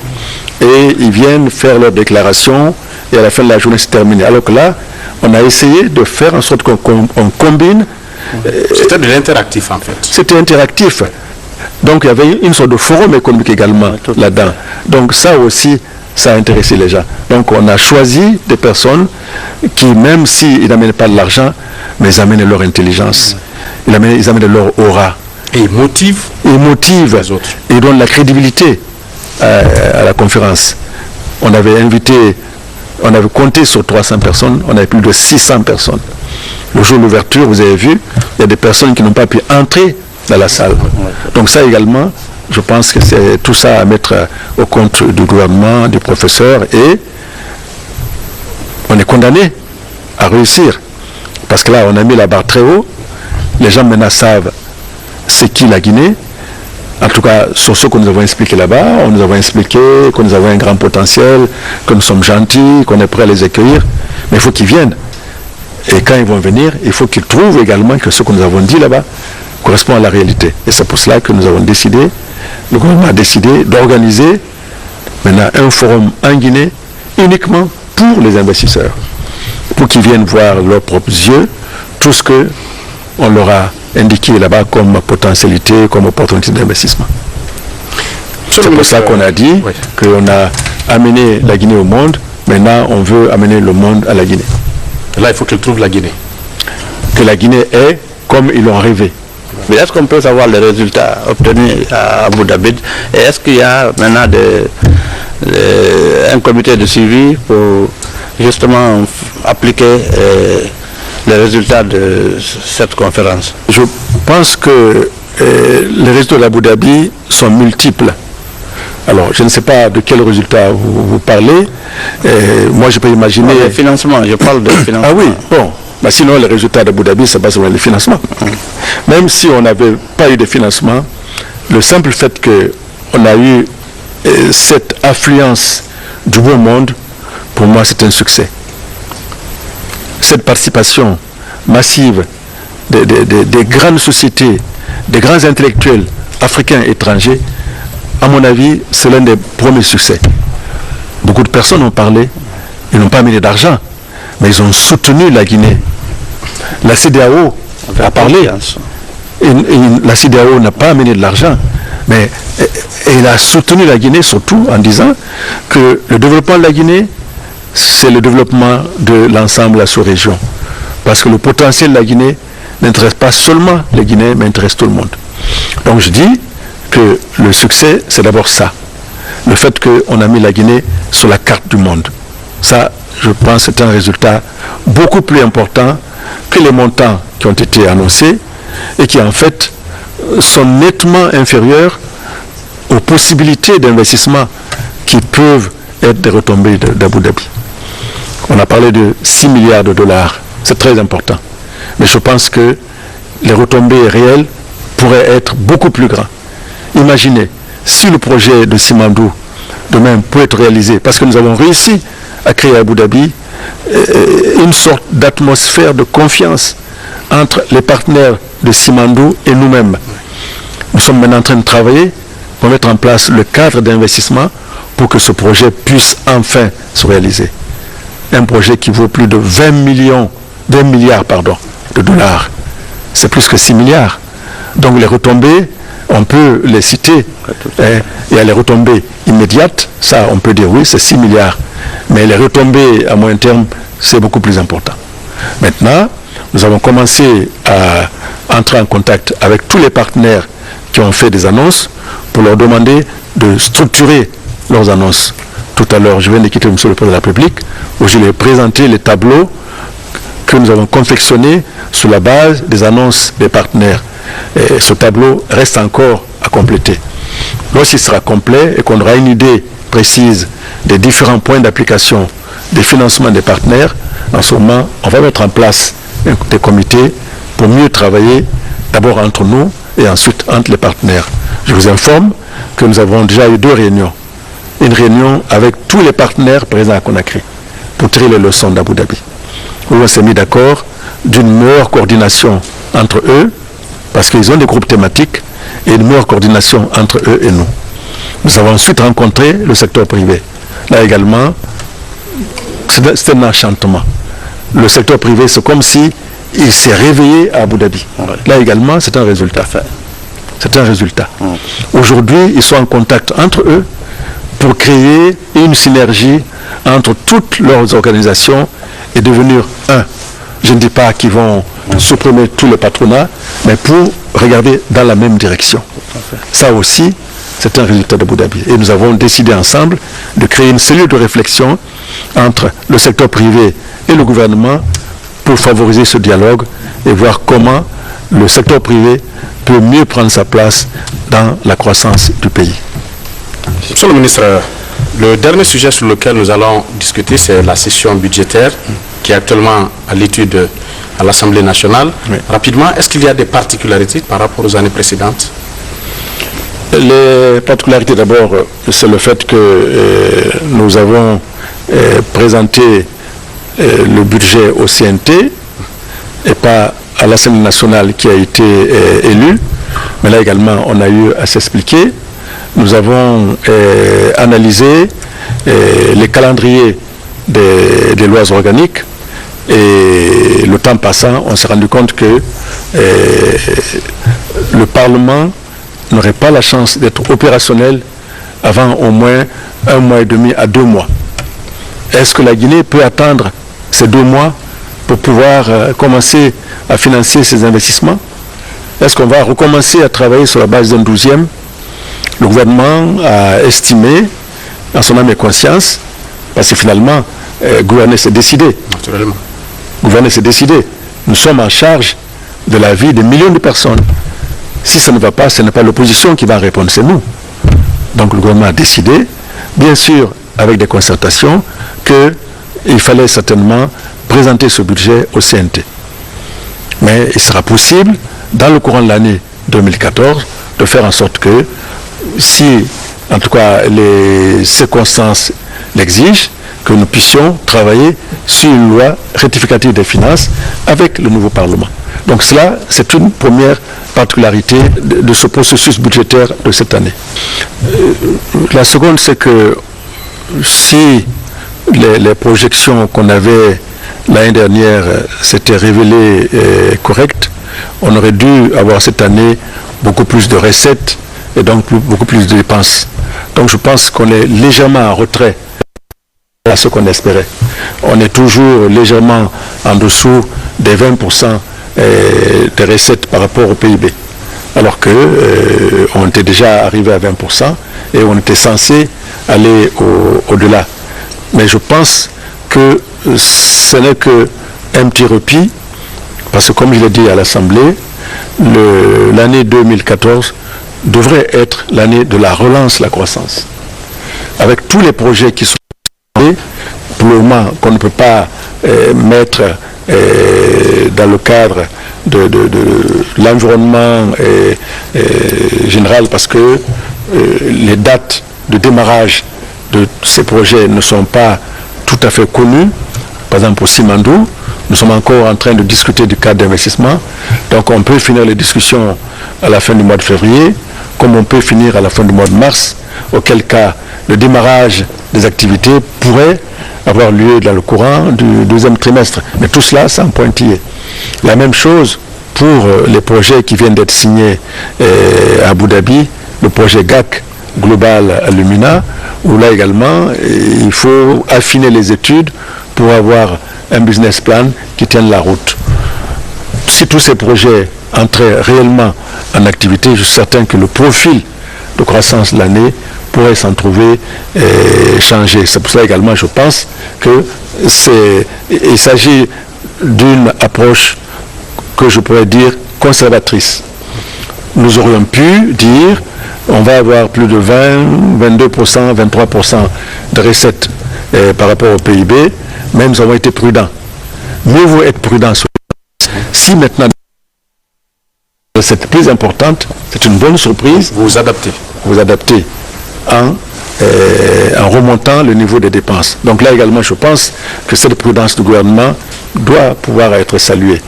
et ils viennent faire leur déclaration et à la fin de la journée, c'est terminé. Alors que là, on a essayé de faire en sorte qu'on combine C'était de l'interactif en fait. C'était interactif. Donc il y avait une sorte de forum économique également là-dedans. Donc ça aussi, ça a intéressé les gens. Donc on a choisi des personnes qui, même s'ils n'amènent pas de l'argent, mais ils amènent leur intelligence, ils amènent leur aura. Et ils motivent les autres. Et ils donnent la crédibilité à la conférence. On avait compté sur 300 personnes, on avait plus de 600 personnes. Le jour de l'ouverture, vous avez vu, il y a des personnes qui n'ont pas pu entrer dans la salle. Donc ça également, je pense que c'est tout ça à mettre au compte du gouvernement, du professeur, et on est condamné à réussir. Parce que là, on a mis la barre très haut. Les gens maintenant savent c'est qui la Guinée. En tout cas, sur ce que nous avons expliqué là-bas, on nous avons expliqué que nous avons un grand potentiel, que nous sommes gentils, qu'on est prêt à les accueillir. Mais il faut qu'ils viennent. Et quand ils vont venir, il faut qu'ils trouvent également que ce que nous avons dit là-bas correspond à la réalité. Et c'est pour cela que nous avons décidé, le gouvernement a décidé d'organiser maintenant un forum en Guinée uniquement pour les investisseurs. Pour qu'ils viennent voir leurs propres yeux tout ce qu'on leur a indiqué là-bas comme potentialité, comme opportunité d'investissement. C'est pour ça qu'on a dit qu'on a amené la Guinée au monde. Maintenant, on veut amener le monde à la Guinée. Là, il faut qu'ils trouvent la Guinée. Que la Guinée est comme ils l'ont rêvé. Mais est-ce qu'on peut savoir les résultats obtenus à Abu Dhabi? Et est-ce qu'il y a maintenant un comité de suivi pour justement appliquer les résultats de cette conférence? Je pense que les résultats d'Abu Dhabi sont multiples. Alors, je ne sais pas de quel résultat vous parlez. Moi, je peux imaginer... Le financement, je parle de financement. Ah oui, bon. Bah sinon, les résultats d'Abu Dhabi, c'est pas seulement le financement. Même si on n'avait pas eu de financement, le simple fait qu'on a eu cette affluence du beau monde, pour moi, c'est un succès. Cette participation massive des grandes sociétés, des grands intellectuels africains et étrangers, à mon avis, c'est l'un des premiers succès. Beaucoup de personnes ont parlé, ils n'ont pas mis d'argent, mais ils ont soutenu la Guinée. La CEDEAO a parlé. Et la CEDEAO n'a pas amené de l'argent, mais elle a soutenu la Guinée surtout en disant que le développement de la Guinée, c'est le développement de l'ensemble de la sous-région. Parce que le potentiel de la Guinée n'intéresse pas seulement les Guinéens, mais intéresse tout le monde. Donc je dis que le succès, c'est d'abord ça. Le fait qu'on a mis la Guinée sur la carte du monde. Ça, je pense, c'est un résultat beaucoup plus important que les montants qui ont été annoncés et qui, en fait, sont nettement inférieurs aux possibilités d'investissement qui peuvent être des retombées d'Abu Dhabi. On a parlé de 6 milliards de dollars. C'est très important. Mais je pense que les retombées réelles pourraient être beaucoup plus grandes. Imaginez, si le projet de Simandou demain peut être réalisé, parce que nous avons réussi à créer à Abu Dhabi une sorte d'atmosphère de confiance entre les partenaires de Simandou et nous-mêmes. Nous sommes maintenant en train de travailler pour mettre en place le cadre d'investissement pour que ce projet puisse enfin se réaliser. Un projet qui vaut plus de 20 milliards de dollars. C'est plus que 6 milliards. Donc les retombées, on peut les citer. Il y a les retombées immédiates, ça on peut dire oui, c'est 6 milliards. Mais les retombées à moyen terme, c'est beaucoup plus important. Maintenant, nous avons commencé à entrer en contact avec tous les partenaires qui ont fait des annonces pour leur demander de structurer leurs annonces. Tout à l'heure, je viens de quitter M. le Président de la République, où je lui ai présenté les tableaux que nous avons confectionnés sur la base des annonces des partenaires. Et ce tableau reste encore à compléter. Lorsqu'il sera complet et qu'on aura une idée précise des différents points d'application des financements des partenaires, en ce moment, on va mettre en place des comités pour mieux travailler d'abord entre nous et ensuite entre les partenaires. Je vous informe que nous avons déjà eu 2 réunions. Une réunion avec tous les partenaires présents à Conakry pour tirer les leçons d'Abu Dhabi, où on s'est mis d'accord d'une meilleure coordination entre eux, parce qu'ils ont des groupes thématiques, et une meilleure coordination entre eux et nous. Nous avons ensuite rencontré le secteur privé. Là également, c'est un enchantement. Le secteur privé, c'est comme si il s'est réveillé à Abu Dhabi. Là également, c'est un résultat. C'est un résultat. Aujourd'hui, ils sont en contact entre eux pour créer une synergie entre toutes leurs organisations et devenir un. Je ne dis pas qu'ils vont supprimer tous les patronats, mais pour regarder dans la même direction. Ça aussi, c'est un résultat d'Abu Dhabi. Et nous avons décidé ensemble de créer une cellule de réflexion entre le secteur privé et le gouvernement pour favoriser ce dialogue et voir comment le secteur privé peut mieux prendre sa place dans la croissance du pays. Monsieur le ministre, le dernier sujet sur lequel nous allons discuter, c'est la session budgétaire qui est actuellement à l'étude à l'Assemblée nationale. Oui. Rapidement, est-ce qu'il y a des particularités par rapport aux années précédentes? Les particularités d'abord, c'est le fait que nous avons présenté le budget au CNT et pas à l'Assemblée nationale qui a été élue. Mais là également, on a eu à s'expliquer. Nous avons analysé les calendriers des lois organiques et le temps passant, on s'est rendu compte que le Parlement n'aurait pas la chance d'être opérationnel avant au moins 1 mois et demi à 2 mois. Est-ce que la Guinée peut attendre ces 2 mois pour pouvoir commencer à financer ses investissements? Est-ce qu'on va recommencer à travailler sur la base d'un 12e? Le gouvernement a estimé, en son âme et conscience, parce que finalement, gouverner c'est décider. Naturellement. Gouverner c'est décider. Nous sommes en charge de la vie de millions de personnes. Si ça ne va pas, ce n'est pas l'opposition qui va répondre, c'est nous. Donc le gouvernement a décidé, bien sûr avec des concertations, qu'il fallait certainement présenter ce budget au CNT. Mais il sera possible, dans le courant de l'année 2014, de faire en sorte que, si en tout cas les circonstances l'exigent, que nous puissions travailler sur une loi rectificative des finances avec le nouveau Parlement. Donc cela, c'est une première particularité de ce processus budgétaire de cette année. La seconde, c'est que si les projections qu'on avait l'année dernière s'étaient révélées correctes, on aurait dû avoir cette année beaucoup plus de recettes et donc beaucoup plus de dépenses. Donc je pense qu'on est légèrement en retrait à ce qu'on espérait. On est toujours légèrement en dessous des 20% des recettes par rapport au PIB. Alors qu'on était déjà arrivé à 20% et on était censé aller au-delà. Mais je pense que ce n'est qu'un petit repli, parce que comme je l'ai dit à l'Assemblée, l'année 2014 devrait être l'année de la relance, la croissance. Avec tous les projets qui sont pour le moment qu'on ne peut pas mettre dans le cadre de l'environnement général, parce que les dates de démarrage de ces projets ne sont pas tout à fait connues. Par exemple pour Simandou, nous sommes encore en train de discuter du cadre d'investissement, donc on peut finir les discussions à la fin du mois de février, comme on peut finir à la fin du mois de mars, auquel cas le démarrage des activités pourrait avoir lieu dans le courant du 2e trimestre. Mais tout cela, c'est en pointillé. La même chose pour les projets qui viennent d'être signés à Abu Dhabi, le projet GAC Global Alumina, où là également, il faut affiner les études pour avoir un business plan qui tienne la route. Si tous ces projets entraient réellement en activité, je suis certain que le profil de croissance de l'année pourrait s'en trouver changé. C'est pour cela également, je pense qu'il s'agit d'une approche que je pourrais dire conservatrice. Nous aurions pu dire on va avoir plus de 20, 22%, 23% de recettes par rapport au PIB, mais nous avons été prudents. Mieux vaut être prudent sur si maintenant c'est plus importante, c'est une bonne surprise. Vous vous adaptez. Vous adaptez en remontant le niveau des dépenses. Donc là également, je pense que cette prudence du gouvernement doit pouvoir être saluée.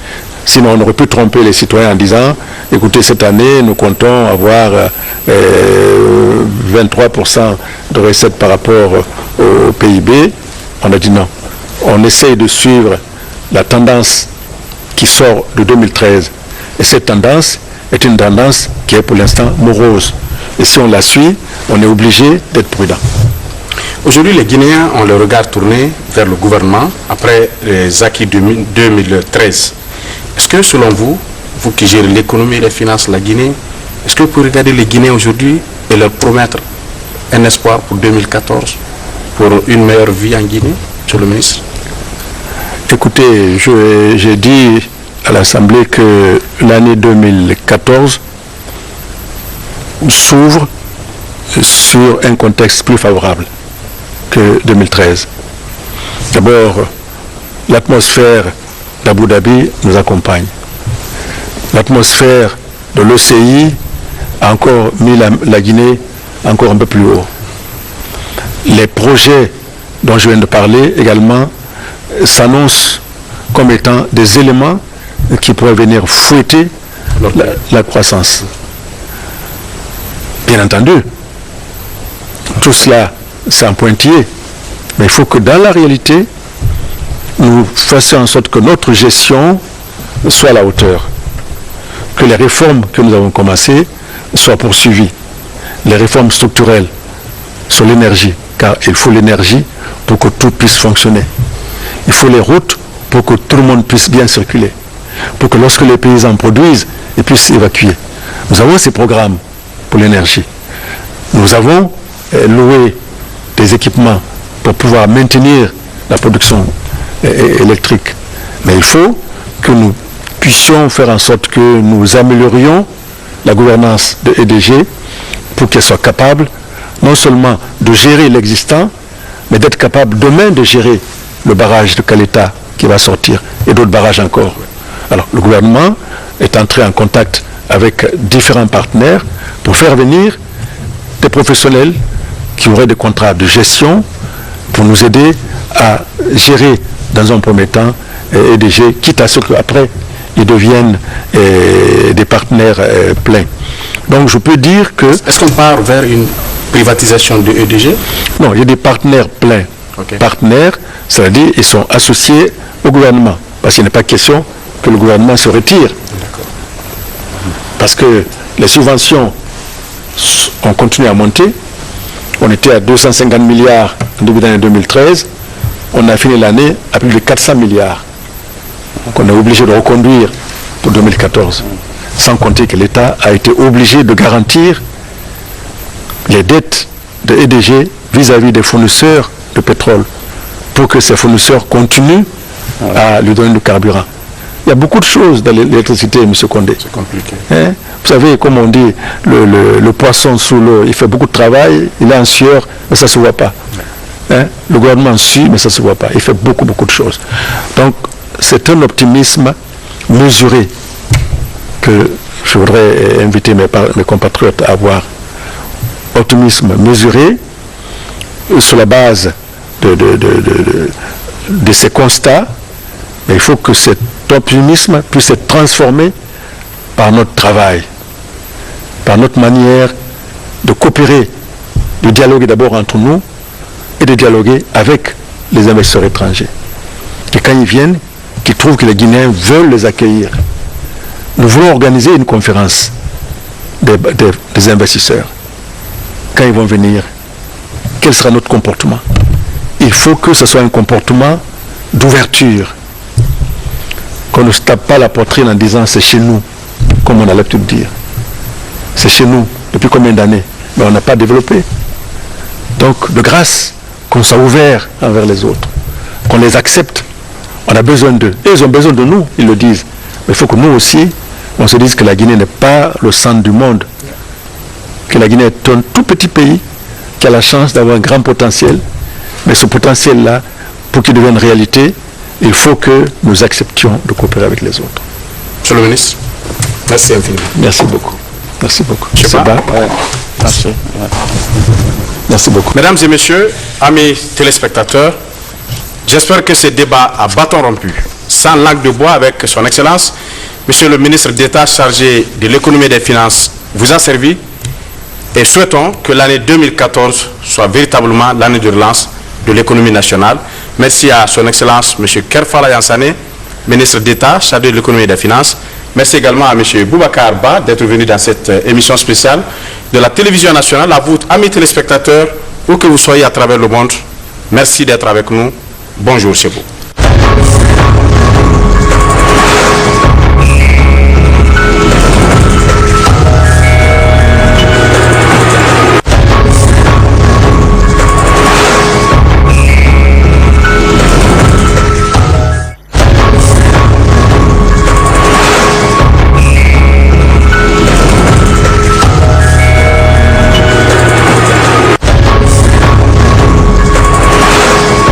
Sinon, on aurait pu tromper les citoyens en disant, écoutez, cette année, nous comptons avoir 23% de recettes par rapport au PIB. On a dit non. On essaye de suivre la tendance qui sort de 2013. Et cette tendance est une tendance qui est pour l'instant morose. Et si on la suit, on est obligé d'être prudent. Aujourd'hui, les Guinéens ont le regard tourné vers le gouvernement après les acquis de 2013. Est-ce que, selon vous, vous qui gérez l'économie et les finances de la Guinée, est-ce que vous pouvez regarder les Guinéens aujourd'hui et leur promettre un espoir pour 2014, pour une meilleure vie en Guinée, monsieur le ministre? Écoutez, j'ai dit à l'Assemblée que l'année 2014 s'ouvre sur un contexte plus favorable que 2013. D'abord, l'atmosphère d'Abu Dhabi nous accompagne. L'atmosphère de l'OCI a encore mis la Guinée encore un peu plus haut. Les projets dont je viens de parler également s'annoncent comme étant des éléments qui pourraient venir fouetter la croissance. Bien entendu, tout cela c'est un pointillé, mais il faut que dans la réalité, nous fassions en sorte que notre gestion soit à la hauteur, que les réformes que nous avons commencées soient poursuivies, les réformes structurelles sur l'énergie, car il faut l'énergie pour que tout puisse fonctionner. Il faut les routes pour que tout le monde puisse bien circuler, pour que lorsque les paysans produisent, ils puissent évacuer. Nous avons ces programmes pour l'énergie. Nous avons loué des équipements pour pouvoir maintenir la production électrique. Mais il faut que nous puissions faire en sorte que nous améliorions la gouvernance de EDG pour qu'elle soit capable non seulement de gérer l'existant, mais d'être capable demain de gérer le barrage de Caleta qui va sortir et d'autres barrages encore. Alors le gouvernement est entré en contact avec différents partenaires pour faire venir des professionnels qui auraient des contrats de gestion pour nous aider à gérer dans un premier temps EDG, quitte à ce qu'après ils deviennent des partenaires pleins. Donc je peux dire que... Est-ce qu'on part vers une privatisation de EDG? Non, il y a des partenaires pleins. Okay. Partenaires, c'est-à-dire ils sont associés au gouvernement. Parce qu'il n'est pas question que le gouvernement se retire. Parce que les subventions ont continué à monter. On était à 250 milliards en début d'année 2013. On a fini l'année à plus de 400 milliards. Donc on est obligé de reconduire pour 2014. Sans compter que l'État a été obligé de garantir les dettes de EDG vis-à-vis des fournisseurs de pétrole pour que ces fournisseurs continuent à lui donner du carburant. Il y a beaucoup de choses dans l'électricité, M. Condé. C'est compliqué. Hein? Vous savez, comme on dit, le poisson sous l'eau, il fait beaucoup de travail, il est en sueur, mais ça ne se voit pas. Hein? Le gouvernement suit, mais ça ne se voit pas. Il fait beaucoup de choses. Donc, c'est un optimisme mesuré que je voudrais inviter mes compatriotes à avoir. Optimisme mesuré sur la base de ces constats, mais il faut que cet optimisme puisse être transformé par notre travail, par notre manière de coopérer, de dialoguer d'abord entre nous et de dialoguer avec les investisseurs étrangers. Et quand ils viennent, qu'ils trouvent que les Guinéens veulent les accueillir. Nous voulons organiser une conférence des investisseurs. Quand ils vont venir, quel sera notre comportement? Il faut que ce soit un comportement d'ouverture. Qu'on ne se tape pas la poitrine en disant c'est chez nous, comme on a l'habitude de dire. C'est chez nous, depuis combien d'années? Mais on n'a pas développé. Donc, de grâce, qu'on soit ouvert envers les autres, qu'on les accepte. On a besoin d'eux. Et ils ont besoin de nous, ils le disent. Mais il faut que nous aussi, on se dise que la Guinée n'est pas le centre du monde. Que la Guinée est un tout petit pays qui a la chance d'avoir un grand potentiel. Mais ce potentiel-là, pour qu'il devienne réalité, il faut que nous acceptions de coopérer avec les autres. Monsieur le ministre, merci infiniment. Merci beaucoup. Merci beaucoup. Je sais pas. Ouais. Merci. Ouais. Merci beaucoup. Mesdames et messieurs, amis téléspectateurs, j'espère que ce débat à bâton rompu, sans langue de bois avec son Excellence, Monsieur le ministre d'État chargé de l'économie et des finances, vous a servi et souhaitons que l'année 2014 soit véritablement l'année de relance de l'économie nationale. Merci à son Excellence, M. Kerfala Yansane, ministre d'État, chargé de l'économie et des finances. Merci également à M. Boubacar Ba d'être venu dans cette émission spéciale de la télévision nationale. À vous, amis téléspectateurs, où que vous soyez à travers le monde, merci d'être avec nous. Bonjour chez vous.